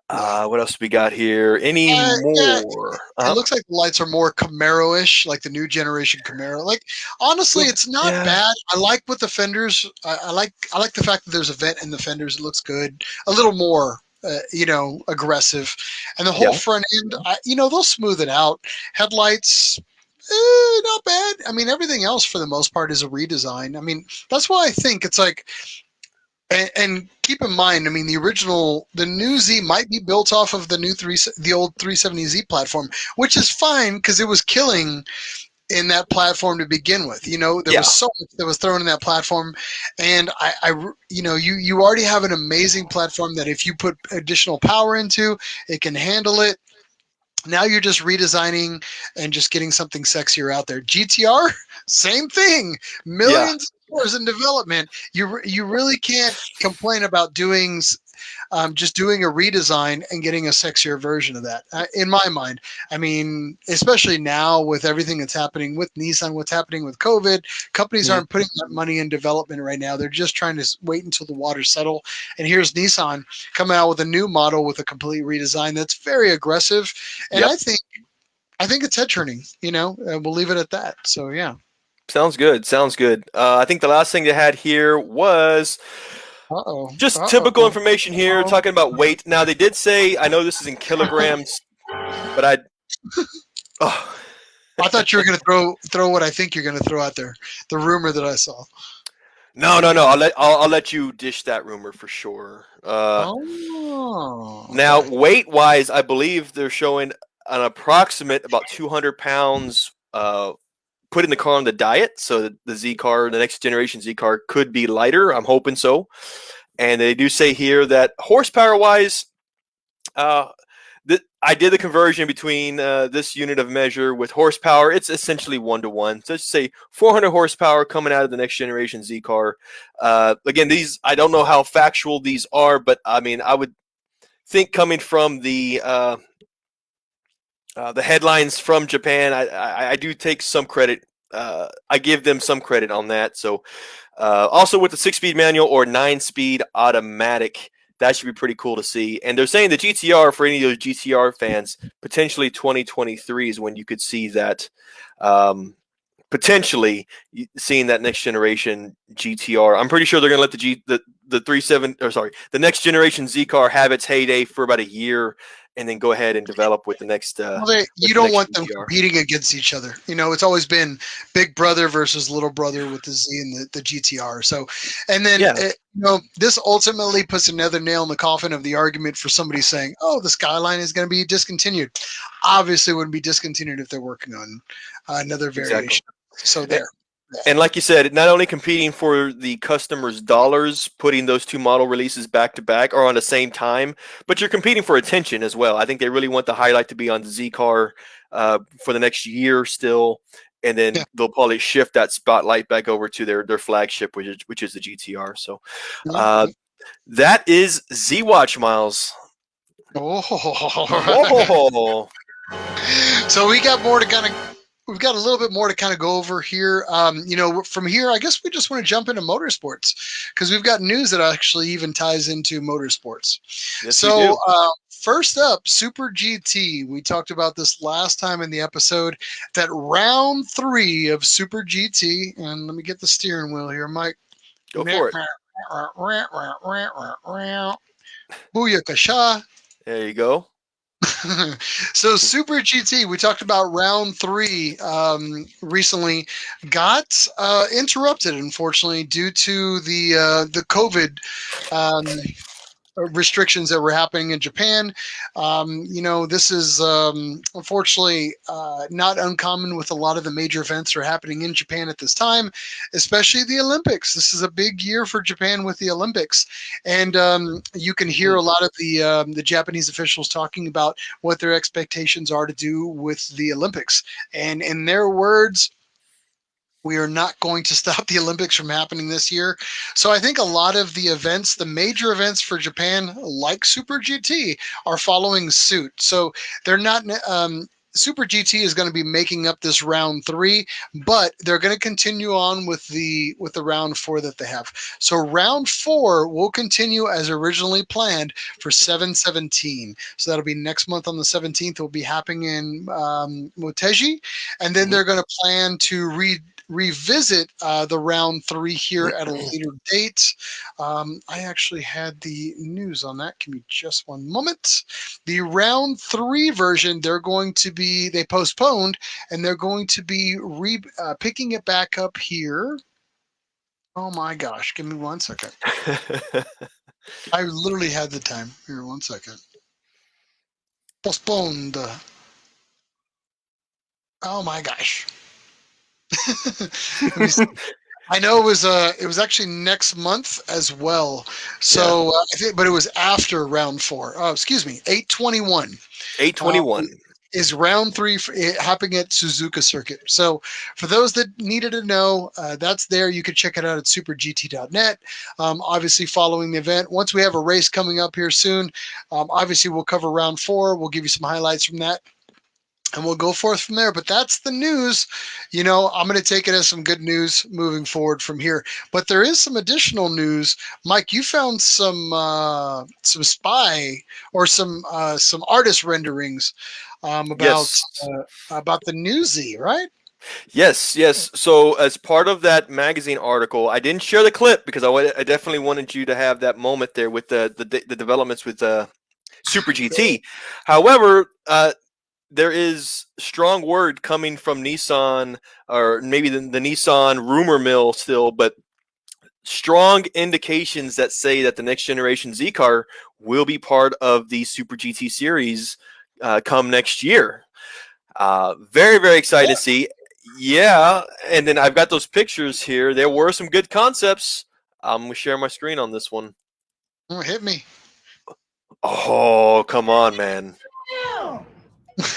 What else we got here? Any Yeah, more? it looks like the lights are more Camaro-ish, like the new generation Camaro. Like honestly, it's not Yeah. bad. I like what the fenders. I like the fact that there's a vent in the fenders. It looks good. A little more, aggressive, and the whole Yeah. front end. They'll smooth it out. Headlights. Not bad. I mean, everything else for the most part is a redesign. I mean, that's why I think it's like and keep in mind, I mean, the new Z might be built off of the old 370Z platform, which is fine because it was killing in that platform to begin with. There Yeah. was so much that was thrown in that platform, and you already have an amazing platform that if you put additional power into, it can handle it. Now you're just redesigning and just getting something sexier out there. GTR, same thing. Yeah. Millions of dollars in development. You really can't complain about just doing a redesign and getting a sexier version of that. In my mind, I mean, especially now with everything that's happening with Nissan, what's happening with COVID, companies Mhm. aren't putting that money in development right now. They're just trying to wait until the waters settle. And here's Nissan coming out with a new model with a complete redesign that's very aggressive, and Yep. I think it's head turning. We'll leave it at that. So yeah. Sounds good. Sounds good. I think the last thing they had here was Uh oh. just Uh typical oh. information here, talking about weight. Now they did say, I know this is in kilograms, but oh, I thought you were going to throw what I think you're going to throw out there. The rumor that I saw. no. I'll let you dish that rumor for sure. Oh. Now Okay. weight wise, I believe they're showing an approximate about 200 pounds. Putting the car on the diet, so the Z car, the next generation Z car, could be lighter. I'm hoping so. And they do say here that horsepower wise, uh, I did the conversion between this unit of measure with horsepower. It's essentially 1-to-1. So let's say 400 horsepower coming out of the next generation Z car. Again, these, I don't know how factual these are, but I mean, I would think coming from the headlines from Japan, I do take some credit. I give them some credit on that. So also with the 6-speed manual or 9-speed automatic, that should be pretty cool to see. And they're saying the GTR, for any of those GTR fans, potentially 2023 is when you could see that. Potentially seeing that next generation GTR. I'm pretty sure they're going to let the next generation Z car have its heyday for about a year, and then go ahead and develop with the next. Well, With you the don't next want them GTR. competing against each other. It's always been big brother versus little brother with the Z and the GTR. So, and then Yeah, this ultimately puts another nail in the coffin of the argument for somebody saying, "Oh, the Skyline is going to be discontinued." Obviously, it wouldn't be discontinued if they're working on another exactly. variation. So there. And like you said, not only competing for the customers' dollars, putting those two model releases back to back or on the same time, but you're competing for attention as well. I think they really want the highlight to be on the Z car for the next year still, and Yeah. then they'll probably shift that spotlight back over to their flagship, which is the GTR. So uh, Yeah. that is Z Watch, Miles. Oh, Whoa! so we've got a little bit more to kind of go over here. From here, I guess we just want to jump into motorsports because we've got news that actually even ties into motorsports. Yes, we So, do. first up, Super GT. We talked about this last time in the episode that round 3 of Super GT, and let me get the steering wheel here, Mike. Go for it. Booyakasha. There you go. So Super GT, we talked about round 3 recently, got interrupted unfortunately due to the COVID restrictions that were happening in Japan. This is unfortunately not uncommon with a lot of the major events that are happening in Japan at this time, especially the Olympics. This is a big year for Japan with the Olympics, and you can hear a lot of the Japanese officials talking about what their expectations are to do with the Olympics, and in their words, we are not going to stop the Olympics from happening this year. So I think a lot of the events, the major events for Japan, like Super GT, are following suit. So they're not. Super GT is going to be making up this round 3, but they're going to continue on with the round 4 that they have. So round 4 will continue as originally planned for 7/17. So that'll be next month on the 17th. It will be happening in Motegi, and then they're going to plan to revisit the round 3 here at a later date. I actually had the news on that. Give me just one moment. The round 3 version, they postponed, and they're going to be picking it back up here. Oh my gosh, give me 1 second. I literally had the time. Here, 1 second. Postponed. Oh my gosh. Let me see. I know it was actually next month as well. So I think, but it was after round 4. Oh, excuse me, 8/21. 8/21 is round 3 happening at Suzuka Circuit. So for those that needed to know, that's there. You can check it out at supergt.net. Obviously, following the event, once we have a race coming up here soon, obviously we'll cover round 4. We'll give you some highlights from that, and we'll go forth from there. But that's the news. I'm going to take it as some good news moving forward from here. But there is some additional news. Mike, you found some spy or some artist renderings about the Newsy, right? Yes. So as part of that magazine article, I didn't share the clip because I definitely wanted you to have that moment there with the developments with Super GT. However, there is strong word coming from Nissan, or maybe the Nissan rumor mill still, but strong indications that say that the next generation Z car will be part of the Super GT series come next year. Very, very excited to see. Yeah, and then I've got those pictures here. There were some good concepts. I'm going to share my screen on this one. Oh, hit me. Oh, come on, man. Oh, man.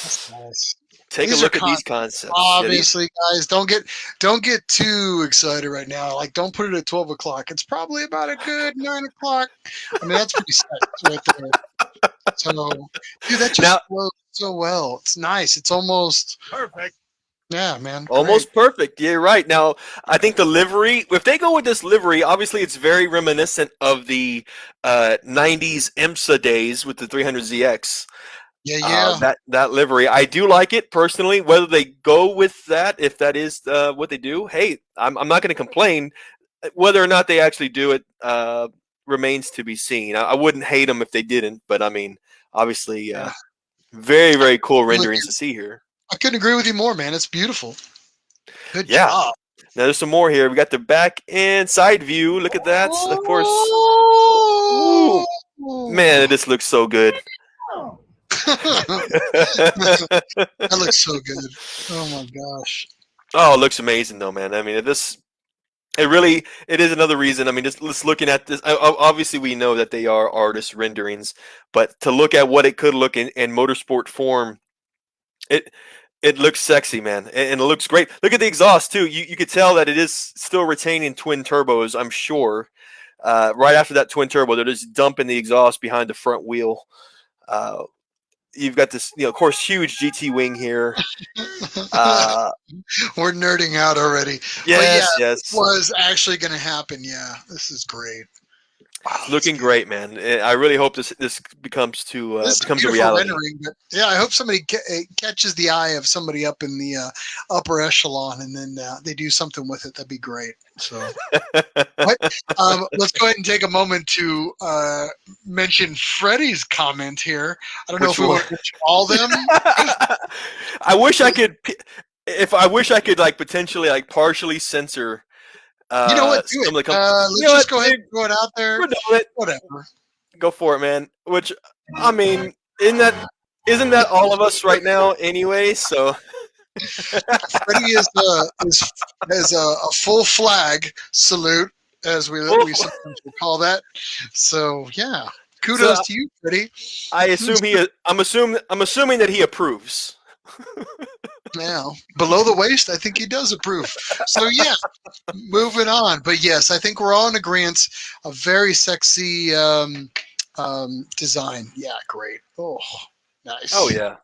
That's nice. Take a look at these concepts. Obviously, guys, don't get too excited right now. Like, don't put it at 12 o'clock. It's probably about a good 9 o'clock. I mean, that's pretty set right there. So, dude, that just flows so well. It's nice. It's almost perfect. Yeah, man. Almost perfect. Yeah, right. Now, I think the livery, if they go with this livery, obviously it's very reminiscent of the 90s IMSA days with the 300ZX. Yeah. That livery. I do like it personally. Whether they go with that, if that is what they do, hey, I'm not going to complain. Whether or not they actually do it remains to be seen. I wouldn't hate them if they didn't, but I mean, obviously, very, very cool renderings to see here. I couldn't agree with you more, man. It's beautiful. Good job. Now there's some more here. We got the back and side view. Look at that. Of course. Ooh. Man, this looks so good. That looks so good. Oh my gosh. Oh, it looks amazing though, man. I mean, it is another reason. I mean, just looking at this, obviously we know that they are artist renderings, but to look at what it could look in motorsport form, it looks sexy, man, and it looks great. Look at the exhaust too. You could tell that it is still retaining twin turbos, I'm sure. Right after that twin turbo, they're just dumping the exhaust behind the front wheel. You've got this, of course, huge GT wing here. We're nerding out already. Yes. This was actually going to happen. Yeah, this is great. Wow, it's looking great, man. I really hope this becomes a reality. Yeah, I hope somebody catches the eye of somebody up in the upper echelon, and then they do something with it. That'd be great. So, let's go ahead and take a moment to mention Freddie's comment here. I don't know if we want to mention all of them. I wish I could. I wish I could potentially partially censor. You know what? Do it. Let's just go ahead and throw it out there. Whatever. Go for it, man. Which, I mean, isn't that all of us right now anyway? So Freddie is a full flag salute, as we sometimes will call that. So yeah, kudos to you, Freddie. I'm assuming that he approves. Now, below the waist, I think he does approve. So yeah, moving on. But yes, I think we're all in agreement. A very sexy design. Yeah, great. Oh, nice. Oh yeah.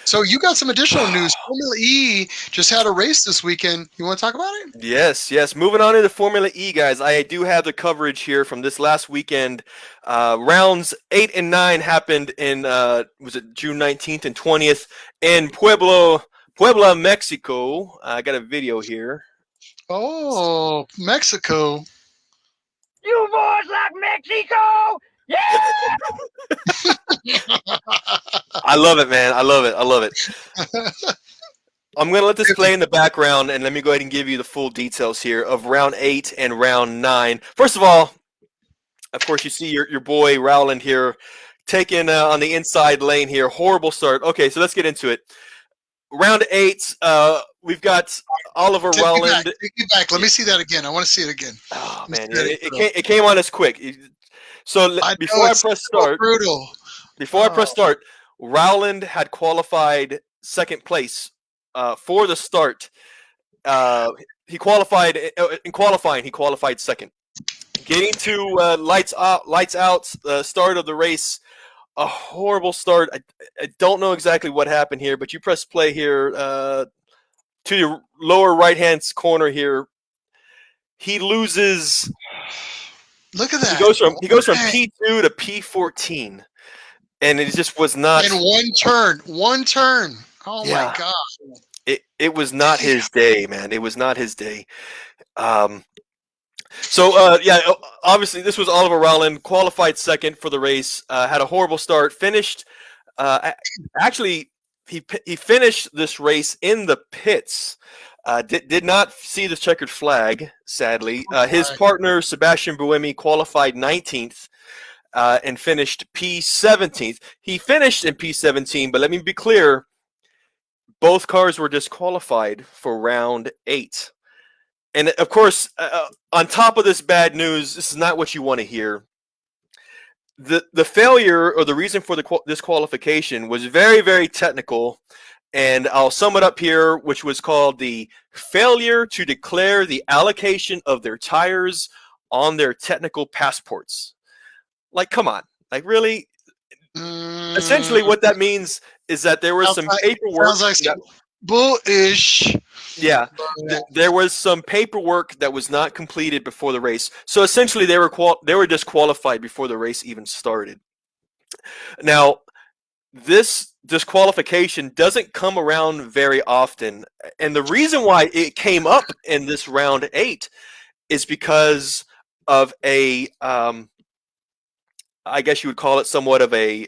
So you got some additional news. Formula E just had a race this weekend. You want to talk about it? Yes. Moving on into Formula E, guys. I do have the coverage here from this last weekend. Rounds 8 and 9 happened in was it June 19th and 20th in Puebla, Mexico. I got a video here. Oh, Mexico. You boys like Mexico? Yeah! I love it, man. I love it. I'm going to let this play in the background, and let me go ahead and give you the full details here of round 8 and round 9. First of all, of course, you see your boy Rowland here taking on the inside lane here. Horrible start. Okay, so let's get into it. Round 8, we've got Oliver Rowland. Take me back. Let me see that again. I want to see it again. Oh, man, it came on us quick. So before I press start, brutal. I press start, Rowland had qualified second place for the start. He qualified in qualifying. He qualified second. Getting to lights out, start of the race. A horrible start. I don't know exactly what happened here, but you press play here to your lower right-hand corner here. He loses. Look at that. He goes from P2 to P14, and it just was not. In one turn. Oh Yeah. my god. It was not his day, man. It was not his day. So obviously this was Oliver Rowland, qualified second for the race. Had a horrible start. Finished. Actually, he finished this race in the pits. Did not see the checkered flag, sadly. His partner, Sebastian Buemi, qualified 19th and finished P17th. He finished in P17, but let me be clear, both cars were disqualified for round 8. And, of course, on top of this bad news, this is not what you want to hear. The failure or the reason for the disqualification was very, very technical. And I'll sum it up here, which was called the failure to declare the allocation of their tires on their technical passports. Like, come on. Like, really? Essentially, what that means is that there was some paperwork. Bullish. Yeah, there was some paperwork that was not completed before the race. So essentially, they were disqualified before the race even started. Now, this disqualification doesn't come around very often, and the reason why it came up in this round 8 is because of a, I guess you would call it somewhat of a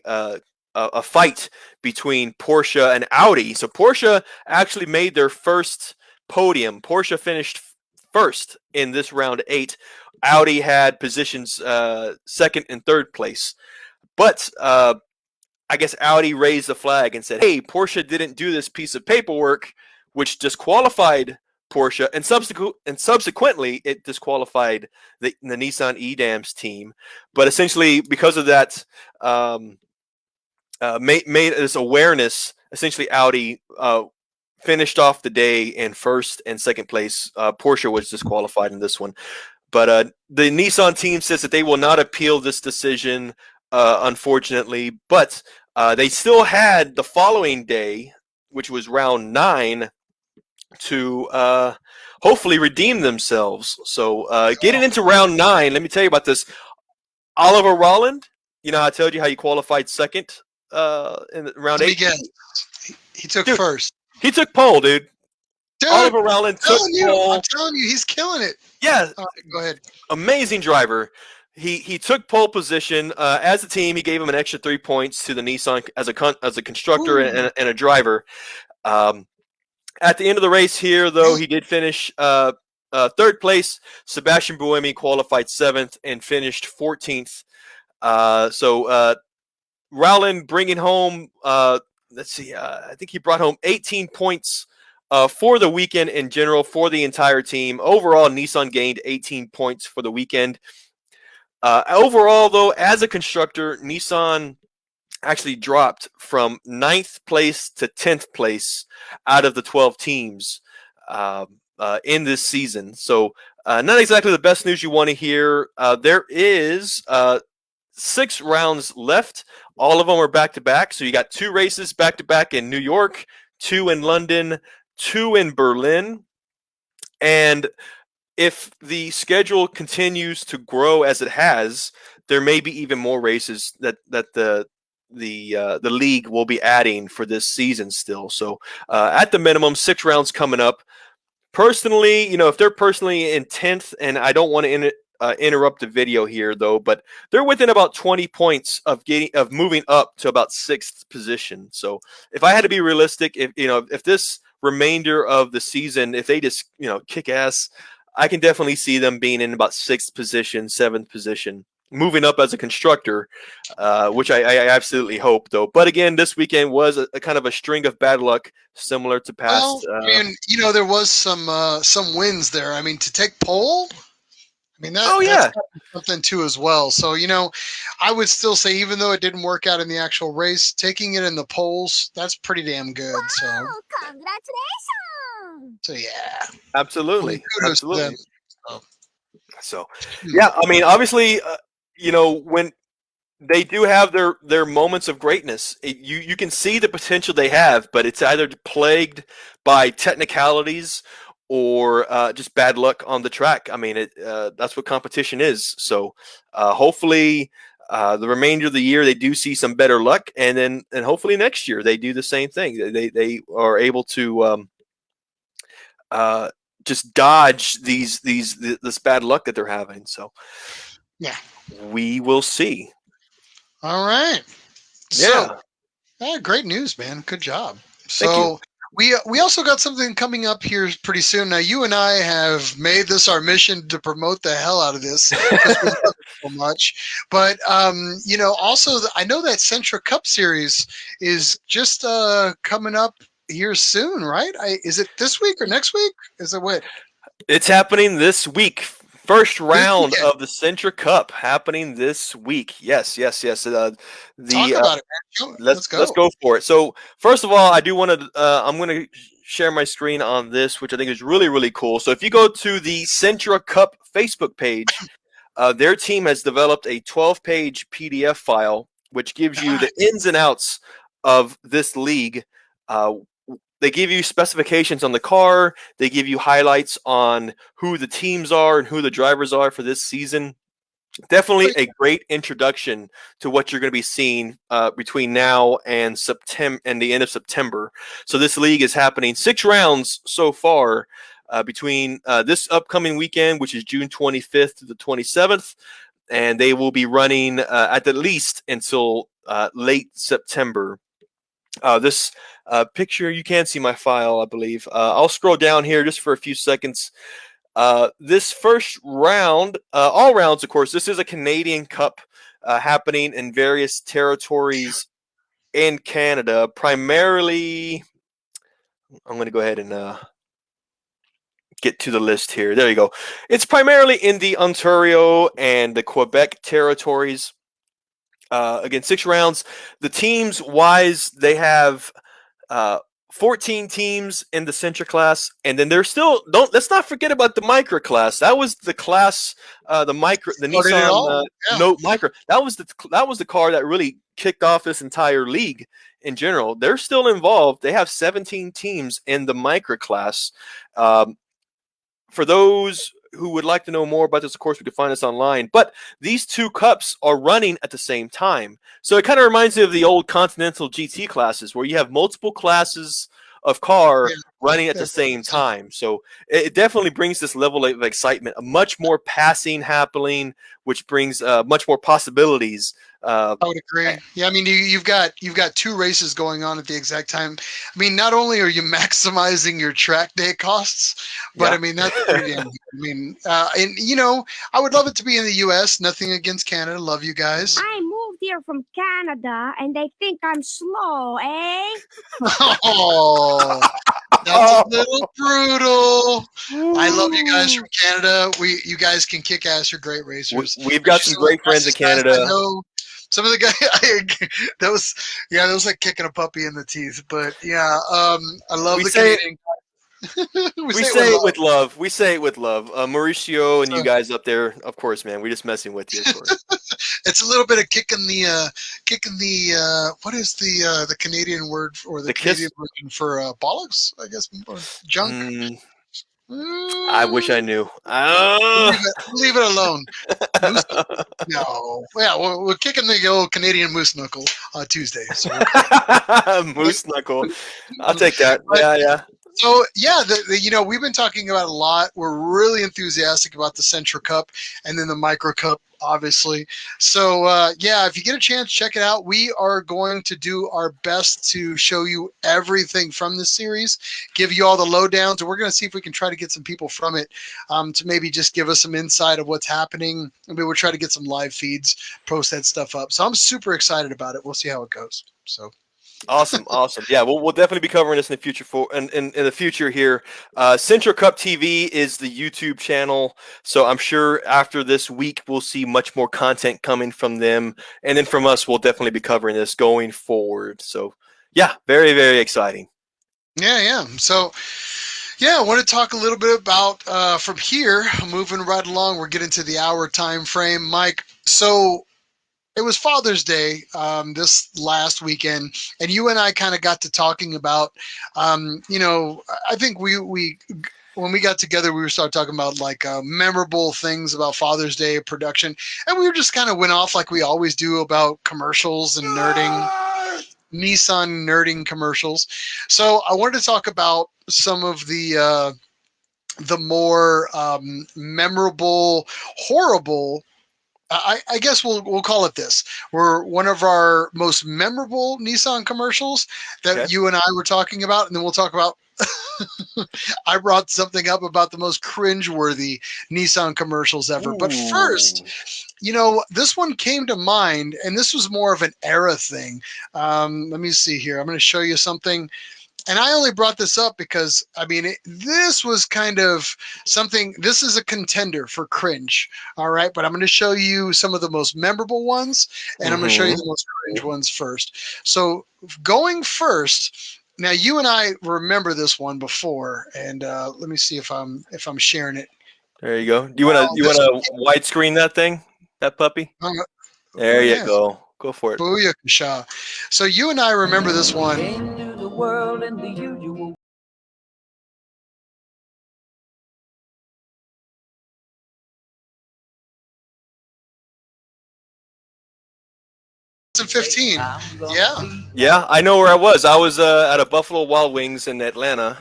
fight between Porsche and Audi. So Porsche actually made their first podium. Porsche finished first in this round 8. Audi had positions second and third place, but I guess Audi raised the flag and said, hey, Porsche didn't do this piece of paperwork, which disqualified Porsche, and subsequently it disqualified the Nissan EDAMS team. But essentially, because of that, made this awareness, essentially Audi finished off the day in first and second place. Porsche was disqualified in this one. But the Nissan team says that they will not appeal this decision, unfortunately, but they still had the following day, which was round 9, to hopefully redeem themselves. So getting into round 9, let me tell you about this. Oliver Rowland, you know, I told you how he qualified second in round 8. He took first. He took pole, dude. Dude, Oliver Rowland took pole. I'm telling you, he's killing it. Yeah. Go ahead. Amazing driver. He took pole position as a team. He gave him an extra 3 points to the Nissan as a constructor and a driver. At the end of the race here, though, he did finish third place. Sebastian Buemi qualified 7th and finished 14th. So Rowland bringing home, let's see, I think he brought home 18 points for the weekend in general for the entire team. Overall, Nissan gained 18 points for the weekend. Overall, though, as a constructor, Nissan actually dropped from 9th place to 10th place out of the 12 teams in this season. So not exactly the best news you want to hear. There is 6 rounds left. All of them are back to back. So you got 2 races back to back in New York, 2 in London, 2 in Berlin. And if the schedule continues to grow as it has, there may be even more races that the league will be adding for this season still. So at the minimum, 6 rounds coming up. Personally, if they're personally in 10th, and I don't want to interrupt the video here though, but they're within about 20 points of moving up to about 6th position. So if I had to be realistic, if this remainder of the season, if they just kick ass, I can definitely see them being in about 6th position, 7th position, moving up as a constructor, which I absolutely hope though. But again, this weekend was a kind of a string of bad luck, similar to past. Well, I mean, there was some wins there. I mean, to take pole, I mean that's something too as well. So I would still say, even though it didn't work out in the actual race, taking it in the polls, that's pretty damn good. Wow, congratulations! So yeah, absolutely, kudos to them. So yeah, I mean, obviously, when they do have their moments of greatness, you can see the potential they have, but it's either plagued by technicalities or just bad luck on the track. I mean, that's what competition is. So hopefully the remainder of the year they do see some better luck, and hopefully next year they do the same thing. They are able to just dodge this bad luck that they're having. So yeah, we will see. All right. Yeah. So, great news, man. Good job. Thank So we also got something coming up here pretty soon. Now, you and I have made this our mission to promote the hell out of this because we love it so much. But also I know that Sentra Cup Series is just coming up here soon, right? Is it this week or next week? Is it what? It's happening this week. First round of the Sentra Cup happening this week. Yes. Talk about it, man. Let's go for it. So first of all, I do want to. I'm going to share my screen on this, which I think is really, really cool. So if you go to the Sentra Cup Facebook page, their team has developed a 12-page PDF file which gives you the ins and outs of this league. They give you specifications on the car. They give you highlights on who the teams are and who the drivers are for this season. Definitely a great introduction to what you're going to be seeing between now and September and the end of September. So this league is happening 6 rounds so far between this upcoming weekend, which is June 25th to the 27th, and they will be running at the least until late September. This picture, you can see my file, I believe. I'll scroll down here just for a few seconds. This first round, all rounds, of course, this is a Canadian Cup happening in various territories in Canada. Primarily, I'm going to go ahead and get to the list here. There you go. It's primarily in the Ontario and the Quebec territories. Again, 6 rounds. The teams wise, they have 14 teams in the Sentra class, and then there's still let's not forget about the micro class. That was the class, the Nissan Note Micro. That was the car that really kicked off this entire league in general. They're still involved. They have 17 teams in the micro class. For those who would like to know more about this, of course, we can find us online. But these 2 cups are running at the same time. So it kind of reminds me of the old Continental GT classes where you have multiple classes of car running at the same time. So it definitely brings this level of excitement, a much more passing happening, which brings much more possibilities. I would agree. Yeah, I mean, you've got 2 races going on at the exact time. I mean, not only are you maximizing your track day costs, but I mean that's pretty damn good. I mean, and I would love it to be in the U.S. Nothing against Canada. Love you guys. I moved here from Canada, and they think I'm slow, eh? Oh, that's a little brutal. I love you guys from Canada. You guys can kick ass. You're great racers. We've got some great friends in Canada. I know some of the guys. That was like kicking a puppy in the teeth. But yeah, I love the Canadian. we say it with love. We say it with love. Mauricio and you guys up there, of course, man. We're just messing with you. Of course. It's a little bit of kicking the what is the Canadian word or the The Canadian kiss. version for bollocks, I guess, or junk. Mm, I wish I Mm, knew. leave it alone. Moose. No, yeah, we're kicking the old Canadian moose knuckle Tuesday. So we're cool. Moose knuckle. I'll take that. But Yeah, yeah. so yeah, we've been talking about it a lot. We're really enthusiastic about the Central Cup and then the Micro Cup, obviously. So yeah, if you get a chance, check it out. We are going to do our best to show you everything from this series, give you all the lowdowns, and we're going to see if we can try to get some people from it to maybe just give us some insight of what's happening. Maybe we'll try to get some live feeds, post that stuff up. So I'm super excited about it. We'll see how it goes. So. Awesome, awesome. Yeah, we'll definitely be covering this in the future. In the future here, Central Cup TV is the YouTube channel, so I'm sure after this week we'll see much more content coming from them, and then from us, we'll definitely be covering this going forward. So, yeah, very very exciting. Yeah. So, yeah, I want to talk a little bit about from here, moving right along. We're getting to the hour time frame, Mike. So it was Father's Day this last weekend, and you and I kind of got to talking about, I think we when we got together, we started talking about like memorable things about Father's Day production, and we were just kind of went off like we always do about commercials and nerding. Nissan nerding commercials. So I wanted to talk about some of the more memorable, horrible. I guess we'll call it this. We're one of our most memorable Nissan commercials that Okay. you and I were talking about, and then we'll talk about. I brought something up about the most cringe-worthy Nissan commercials ever. But first, this one came to mind, and this was more of an era thing. Let me see here. I'm going to show you something. And I only brought this up because, this was kind of something, this is a contender for cringe. All right. But I'm going to show you some of the most memorable ones, and I'm going to show you the most cringe ones first. So going first, now you and I remember this one before, and let me see if I'm sharing it. There you go. You wanna widescreen that thing, that puppy? Um, There you yeah. go. Go for it. Booyakasha. So you and I remember this one. Into the world in the usual. 2015. Yeah. Yeah, I know where I was. I was at a Buffalo Wild Wings in Atlanta.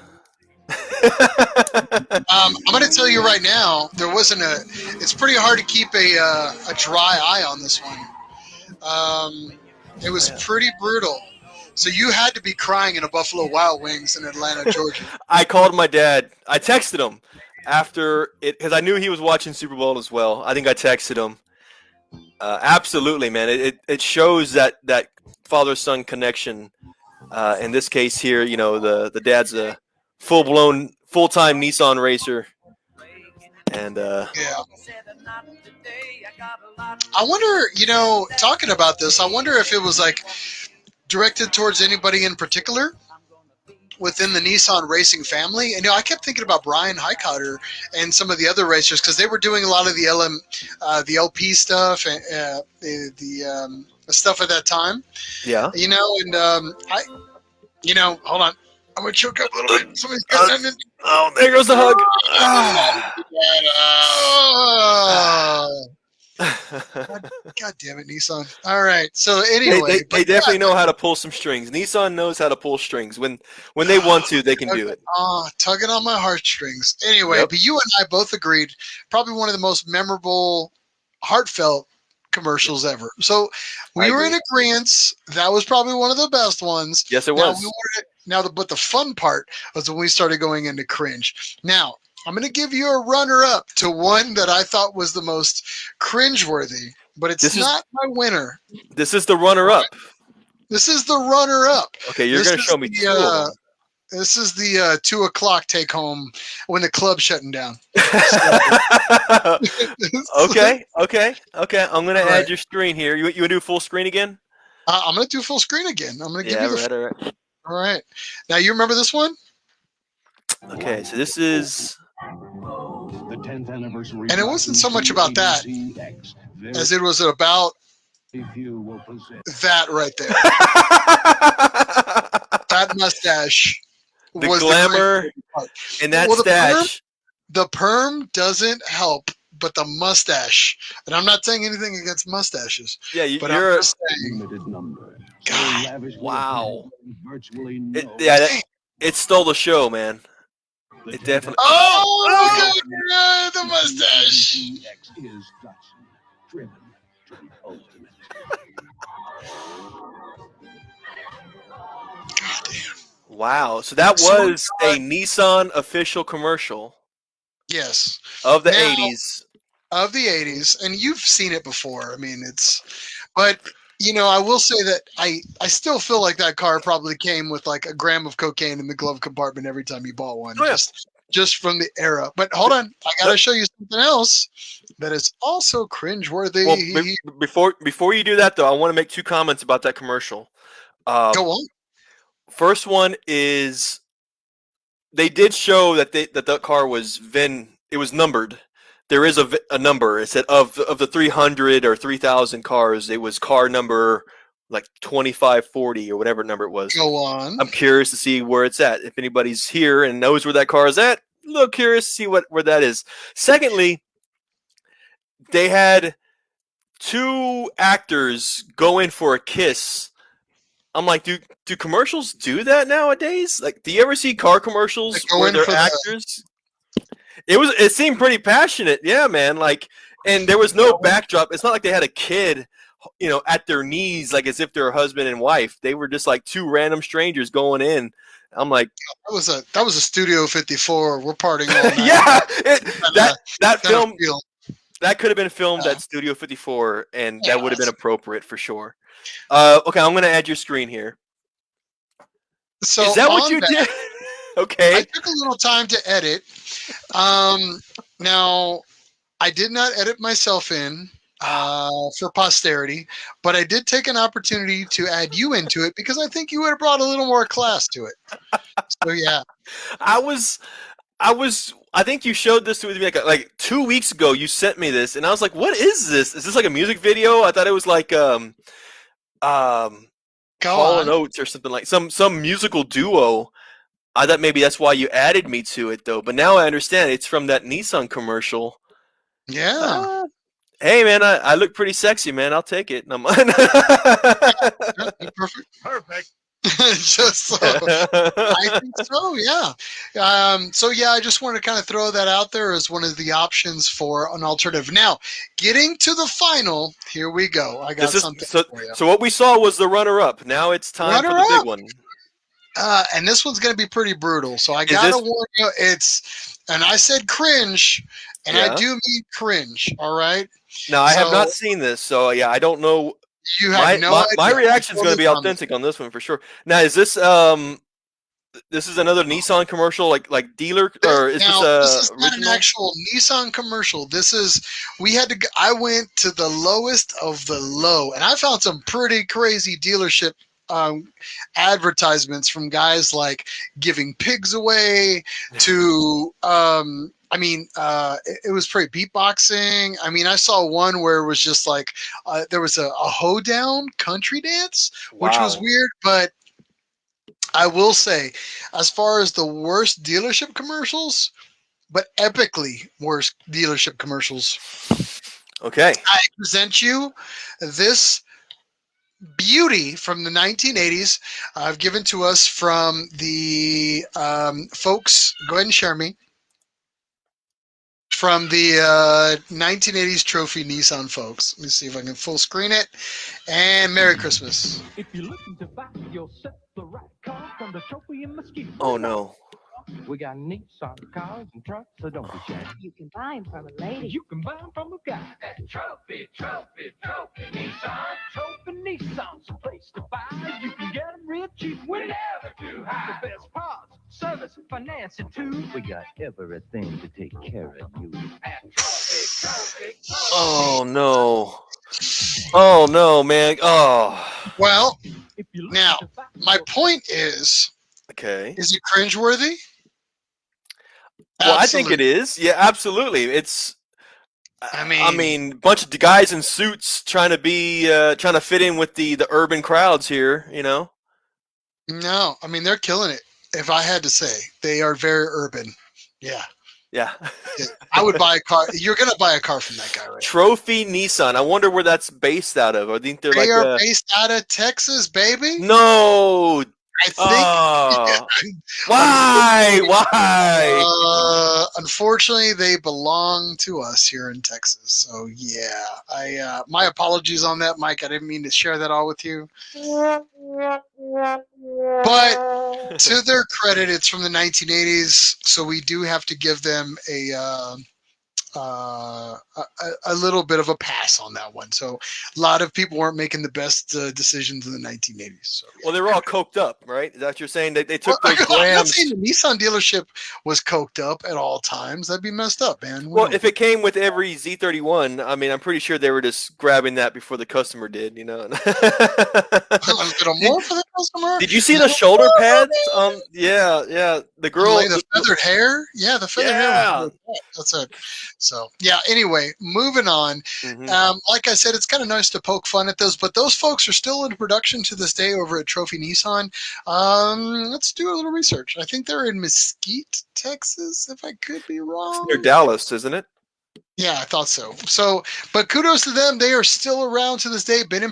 I'm going to tell you right now, there wasn't a. It's pretty hard to keep a dry eye on this one. It was pretty brutal. So you had to be crying in a Buffalo Wild Wings in Atlanta, Georgia. I called my dad. I texted him after it because I knew he was watching Super Bowl as well. I think I texted him. Absolutely, man. It shows that father son connection. In this case here, the dad's a full time Nissan racer, and Yeah. I wonder, talking about this, I wonder if it was like directed towards anybody in particular within the Nissan racing family. And I kept thinking about Brian Highcutter and some of the other racers because they were doing a lot of the LP stuff and the stuff at that time. yeah. Hold on. I'm gonna choke up a little bit. Somebody's got that in. Oh, there goes the hug. God damn it, Nissan. All right. So anyway, they definitely know how to pull some strings. Nissan knows how to pull strings. When they want to, they can do it. Tugging on my heartstrings. Anyway, Yep. but you and I both agreed, probably one of the most memorable, heartfelt commercials ever. So we were in agreement. That was probably one of the best ones. Yes, it Now, was. but the fun part was when we started going into cringe. Now, I'm going to give you a runner-up to one that I thought was the most cringeworthy, but it's not my winner. This is the runner-up. This is the runner-up. Okay, you're going to show me two of them. This is the 2:00 take home when the club's shutting down. Okay. I'm going to add your screen here. You want to do full screen again? I'm going to do full screen again. I'm going to give you the. Right. All right. Now you remember this one? Okay, so this is the 10th anniversary. And it wasn't so much about that as it was about That right there. That mustache The was glamour the part. and that Well, stash. the perm doesn't help, but the mustache. And I'm not saying anything against mustaches, Yeah, but I'm you're. just saying, God, Wow. It stole the show, man. It definitely. oh, God, the mustache. Wow. So that So we was a Nissan official commercial yes. of the Now, 80s. of the 80s, and you've seen it before. I mean, but I will say that I still feel like that car probably came with like a gram of cocaine in the glove compartment every time you bought one, Oh, yeah. just from the era. But hold on, I gotta show you something else that is also cringeworthy. Well, before you do that, though, I want to make two comments about that commercial. Go on. First one is they did show that that car was it was numbered. There is a number. It said of the 300 or 3,000 cars, it was car number like 2540 or whatever number it was. Go on. I'm curious to see where it's at. If anybody's here and knows where that car is at, a little curious to see where that is. Secondly, they had two actors go in for a kiss. I'm like, do commercials do that nowadays? Like, do you ever see car commercials where they're actors? It seemed pretty passionate, yeah, man. Like, and there was no backdrop. It's not like they had a kid, at their knees, like as if they're husband and wife. They were just like two random strangers going in. I'm like, that was a Studio 54. We're partying all night. Yeah, that film that could have been filmed at Studio 54, and that would have been appropriate for sure. Okay, I'm gonna add your screen here. So is that what you did? Okay. I took a little time to edit. Now, I did not edit myself in for posterity, but I did take an opportunity to add you into it because I think you would have brought a little more class to it. So yeah, I think you showed this to me like 2 weeks ago. You sent me this, and I was like, "What is this? Is this like a music video?" I thought it was like Hall and Oates or something like some musical duo. I thought maybe that's why you added me to it, though. But now I understand it's from that Nissan commercial. Yeah. Hey, man, I look pretty sexy, man. I'll take it. Perfect. Just so. I think so, yeah. So, yeah, I just wanted to kind of throw that out there as one of the options for an alternative. Now, getting to the final, here we go. I got something for you. So what we saw was the runner-up. Now it's time for the big one. And this one's going to be pretty brutal. So I got to warn you, and I said cringe, and I do mean cringe, all right? Now, I have not seen this, so yeah, I don't know. You have no idea. My reaction is going to be authentic on this one for sure. This is another Nissan commercial, like dealer, or is this is not an actual Nissan commercial. I went to the lowest of the low, and I found some pretty crazy dealership advertisements from guys like giving pigs away to it was pretty beatboxing. I mean, I saw one where it was just like there was a hoedown country dance, which was weird, but I will say, as far as the worst dealership commercials, but epically worst dealership commercials. Okay. I present you this beauty from the 1980s, given to us from the folks. Go ahead and share me. From the 1980s trophy Nissan folks. Let me see if I can full screen it. And Merry Christmas. If you're looking to buy yourself the right car from the trophy and mosquito. Oh no. We got Nissan cars and trucks, so don't be shy. You can buy them from a lady. You can buy them from a guy. At Trophy Nissan. Trophy Nissan's a place to buy. You can get them real cheap. We're never too high. The best parts, service, financing too. We got everything to take care of you. At Trophy. Oh no. Oh no, man. Oh. Well, now my point is. Okay. Is it cringeworthy? Well, I think it is. Yeah, absolutely. I mean, bunch of guys in suits trying to fit in with the urban crowds here. No, I mean they're killing it. If I had to say, they are very urban. Yeah. Yeah. Yeah. I would buy a car. You're gonna buy a car from that guy, right? Trophy Nissan. I wonder where that's based out of. I think they're They like are based out of Texas, baby. no. I think. Oh. Why? Unfortunately, they belong to us here in Texas. So yeah, I my apologies on that, Mike. I didn't mean to share that all with you. But to their credit, it's from the 1980s, so we do have to give them a little bit of a pass on that one. So a lot of people weren't making the best decisions in the 1980s. So yeah. Well, they were all coked up, right? Is that what you're saying? They Well, took those I'm not grams. saying the Nissan dealership was coked up at all times. That'd be messed up, man. Well, if it came with every Z31, I mean, I'm pretty sure they were just grabbing that before the customer did. a little more for the customer. Did you see the shoulder pads? Yeah. The girl, Like the feathered hair. Yeah, the feathered hair. yeah. That's it. So yeah. Anyway, moving on. Mhm. Like I said, it's kind of nice to poke fun at those, but those folks are still in production to this day over at Trophy Nissan. Let's do a little research. I think they're in Mesquite, Texas, if I could be It's wrong. near Dallas, isn't it? Yeah, I thought so. So, but kudos to them. They are still around to this day. Been in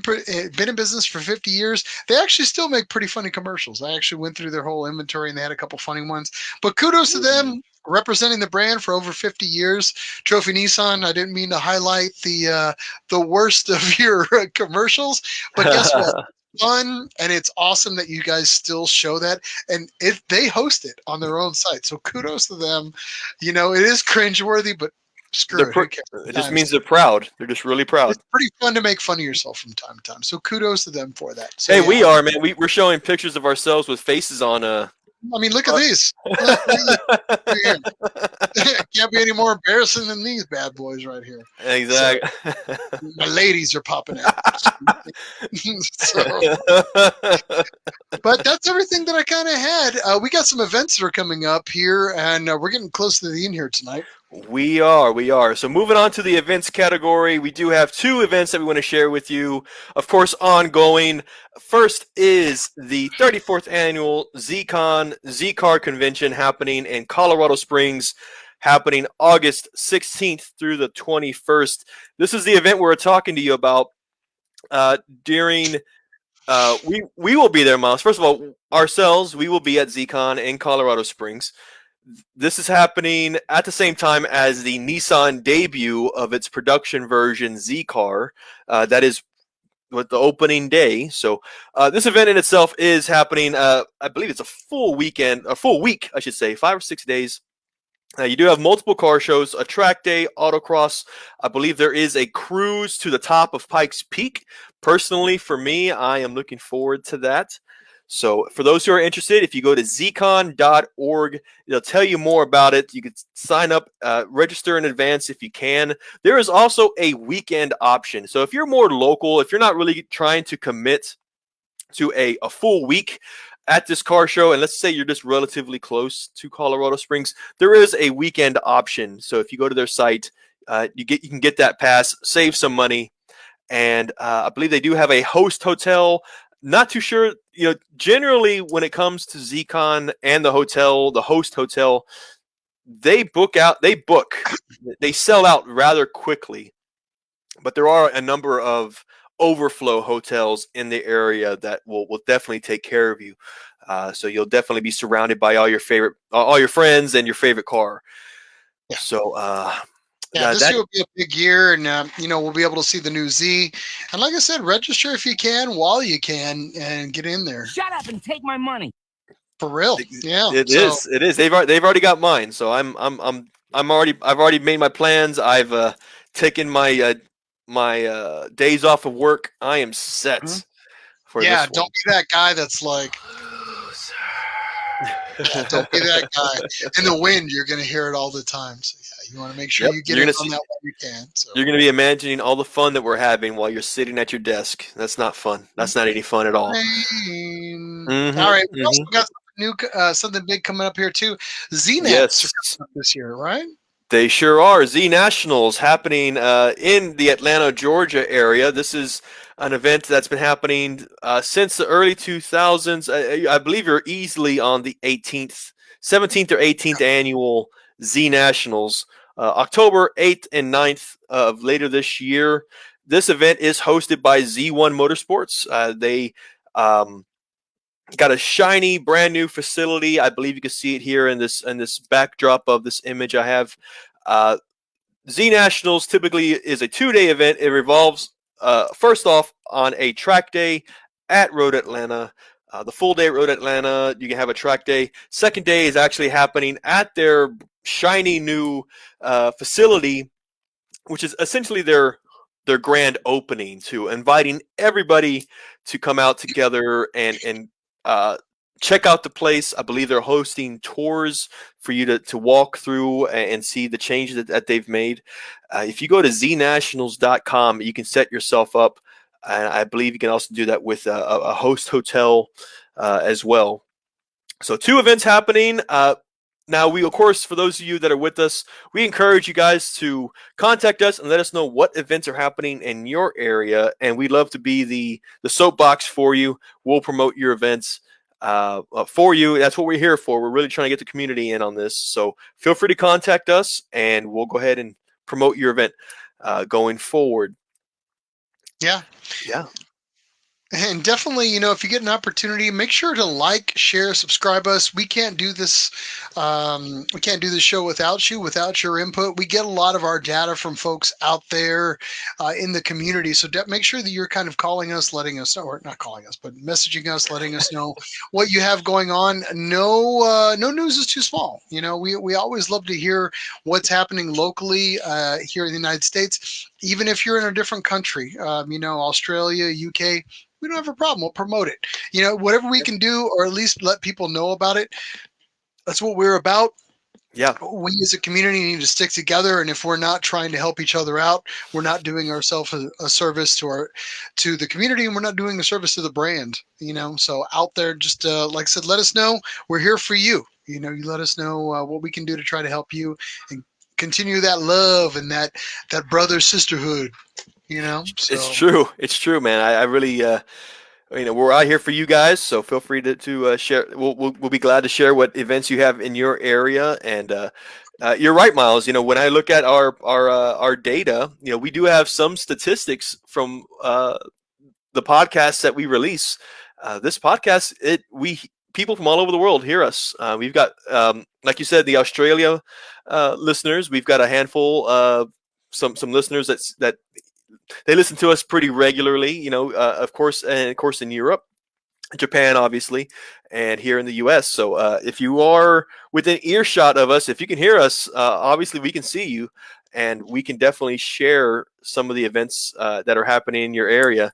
business for 50 years. They actually still make pretty funny commercials. I actually went through their whole inventory and they had a couple funny ones. But kudos to them representing the brand for over 50 years. Trophy Nissan. I didn't mean to highlight the worst of your commercials, but guess what? Fun, and it's awesome that you guys still show that, and they host it on their own site. So kudos to them. It is cringeworthy, but screw it. Who cares? It just means they're proud. They're just really proud. It's pretty fun to make fun of yourself from time to time. So kudos to them for that. So, Hey, yeah. we are, man. We're showing pictures of ourselves with faces on. I mean, look at these. Can't be any more embarrassing than these bad boys right here. Exactly. My ladies are popping out. So, but that's everything that I kind of had. We got some events that are coming up here, and we're getting close to the end here tonight. We are. So moving on to the events category, we do have two events that we want to share with you. Of course, ongoing. First is the 34th annual ZCon Z-Car Convention happening in Colorado Springs, happening August 16th through the 21st. This is the event we're talking to you about during. We will be there, Miles. First of all, ourselves, we will be at ZCon in Colorado Springs. This is happening at the same time as the Nissan debut of its production version Z-Car. That is with the opening day. So this event in itself is happening. I believe it's a full week, I should say, 5 or 6 days. You do have multiple car shows, a track day, autocross. I believe there is a cruise to the top of Pikes Peak. Personally, for me, I am looking forward to that. So for those who are interested, if you go to zcon.org, it'll tell you more about it. You can sign up, register in advance if you can. There is also a weekend option. So if you're more local, if you're not really trying to commit to a full week at this car show, and let's say you're just relatively close to Colorado Springs, there is a weekend option. So if you go to their site, you can get that pass, save some money, and I believe they do have a host hotel. Not too sure, generally when it comes to ZCon and the host hotel, they sell out rather quickly. But there are a number of overflow hotels in the area that will definitely take care of you. So you'll definitely be surrounded by all your friends and your favorite car. Yeah. So, this year will be a big year, and we'll be able to see the new Z. And like I said, register if you can, while you can, and get in there. Shut up and take my money. For real, yeah. It is. They've already got mine, so I've already made my plans. I've taken my days off of work. I am set for this one. Don't be that guy that's like. Don't be that guy. In the wind, you're going to hear it all the time. So you want to make sure you get in on that while you can. So. You're going to be imagining all the fun that we're having while you're sitting at your desk. That's not fun. That's not any fun at all. All right. We also got something big coming up here too. ZNets are coming up this year, right? They sure are. Z Nationals happening in the Atlanta, Georgia area. This is an event that's been happening since the early 2000s. I believe you're easily on the 17th or 18th annual Z Nationals. October 8th and 9th of later this year. This event is hosted by Z1 Motorsports. They got a shiny, brand new facility. I believe you can see it here in this backdrop of this image I have. Uh, Z Nationals typically is a 2-day event. It revolves first off on a track day at Road Atlanta. The full day at Road Atlanta, you can have a track day. Second day is actually happening at their shiny new facility, which is essentially their grand opening, to inviting everybody to come out together and check out the place. I believe they're hosting tours for you to walk through and see the changes that they've made. If you go to znationals.com, you can set yourself up. And I believe you can also do that with a host hotel as well. So 2 events happening. Now, we, of course, for those of you that are with us, we encourage you guys to contact us and let us know what events are happening in your area. And we'd love to be the soapbox for you. We'll promote your events for you. That's what we're here for. We're really trying to get the community in on this. So feel free to contact us, and we'll go ahead and promote your event going forward. Yeah. Yeah. And definitely, if you get an opportunity, make sure to like, share, subscribe us. We can't do this. We can't do this show without you, without your input. We get a lot of our data from folks out there in the community. So make sure that you're kind of calling us, letting us know, or not calling us, but messaging us, letting us know what you have going on. No news is too small. We always love to hear what's happening locally here in the United States, even if you're in a different country. Australia, UK. We don't have a problem. We'll promote it. Whatever we can do, or at least let people know about it. That's what we're about. Yeah. We as a community need to stick together, and if we're not trying to help each other out, we're not doing ourselves a service to the community, and we're not doing a service to the brand. So out there, just like I said, let us know. We're here for you. You let us know what we can do to try to help you and continue that love and that brother sisterhood. So. It's true, man. I really we're out here for you guys, so feel free to share. We'll be glad to share what events you have in your area. And you're right, Miles. When I look at our data, we do have some statistics from the podcasts that we release. This podcast, people from all over the world hear us. We've got, like you said, the Australia listeners. We've got a handful, some listeners that they listen to us pretty regularly. Of course in Europe, Japan, obviously, and here in the U.S. So if you are within earshot of us, if you can hear us, obviously we can see you, and we can definitely share some of the events that are happening in your area.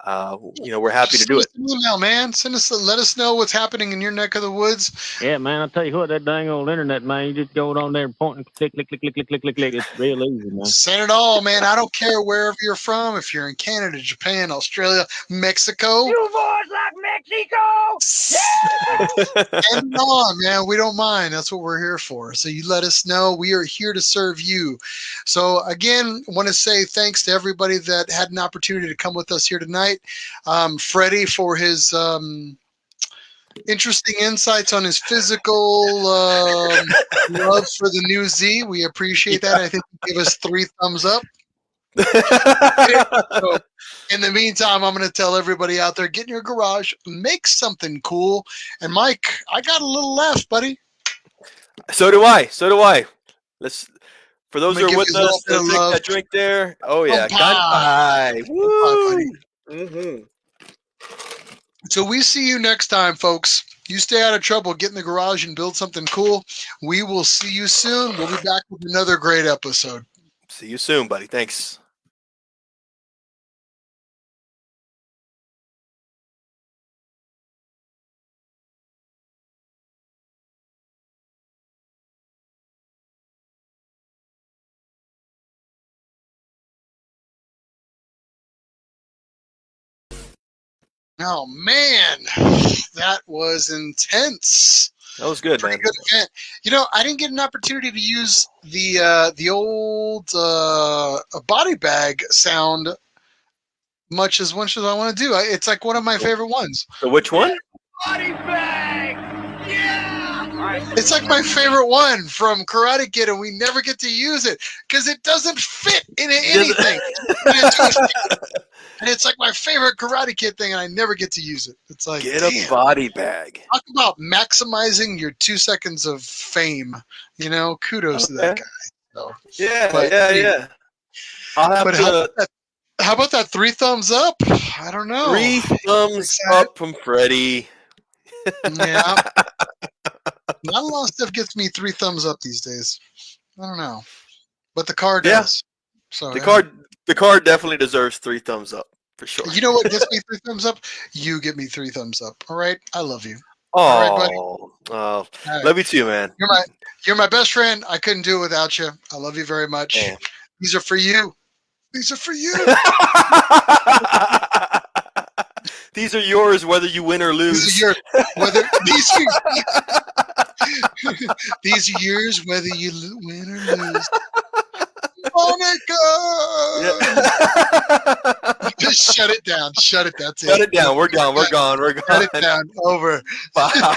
We're happy to do it. Email, man. Let us know what's happening in your neck of the woods. Yeah, man. I'll tell you what, that dang old internet, man. You just go on there and point and click. It's real easy, man. Send it all, man. I don't care wherever you're from. If you're in Canada, Japan, Australia, Mexico. You boys like Mexico? Send it on, man. We don't mind. That's what we're here for. So you let us know. We are here to serve you. So again, want to say thanks to everybody that had an opportunity to come with us here tonight. Freddie for his interesting insights on his physical love for the new Z. We appreciate that. I think he gave us 3 thumbs up. So, in the meantime, I'm going to tell everybody out there, get in your garage, make something cool. And Mike, I got a little left, buddy. So do I. For those who are with us, let's take that drink there. Oh yeah, kanpai. Woo! Mm-hmm. So we see you next time, folks. You stay out of trouble, get in the garage and build something cool. We will see you soon. We'll be back with another great episode. See you soon, buddy. Thanks. Oh, man, that was intense. That was good, Pretty man. good event. You know, I didn't get an opportunity to use the old body bag sound much as I want to do. It's like one of my favorite ones. So which one? Body bag! Yeah! All right. It's like my favorite one from Karate Kid, and we never get to use it because it doesn't fit into anything. And it's like my favorite Karate Kid thing, and I never get to use it. It's like, Get damn. a body bag. Talk about maximizing your 2 seconds of fame. You know, kudos to that guy. So, Yeah, but, yeah. I'll have but to. how about that 3 thumbs up? I don't know. 3 thumbs up from Freddie. Yeah. Not a lot of stuff gets me 3 thumbs up these days. I don't know. But the car Yeah. does. So The car definitely deserves 3 thumbs up for sure. You know what gets me 3 thumbs up? You get me 3 thumbs up. All right? I love you. Oh, All right, buddy. All right. Love you too, man. You're my best friend. I couldn't do it without you. I love you very much. Yeah. These are for you. These are for you. These are yours, whether you win or lose. These are yours, whether you win or lose. Monica! Just shut it down. Shut it. That's it. Shut it down. We're gone. We're gone. Shut it down. Over. Bye.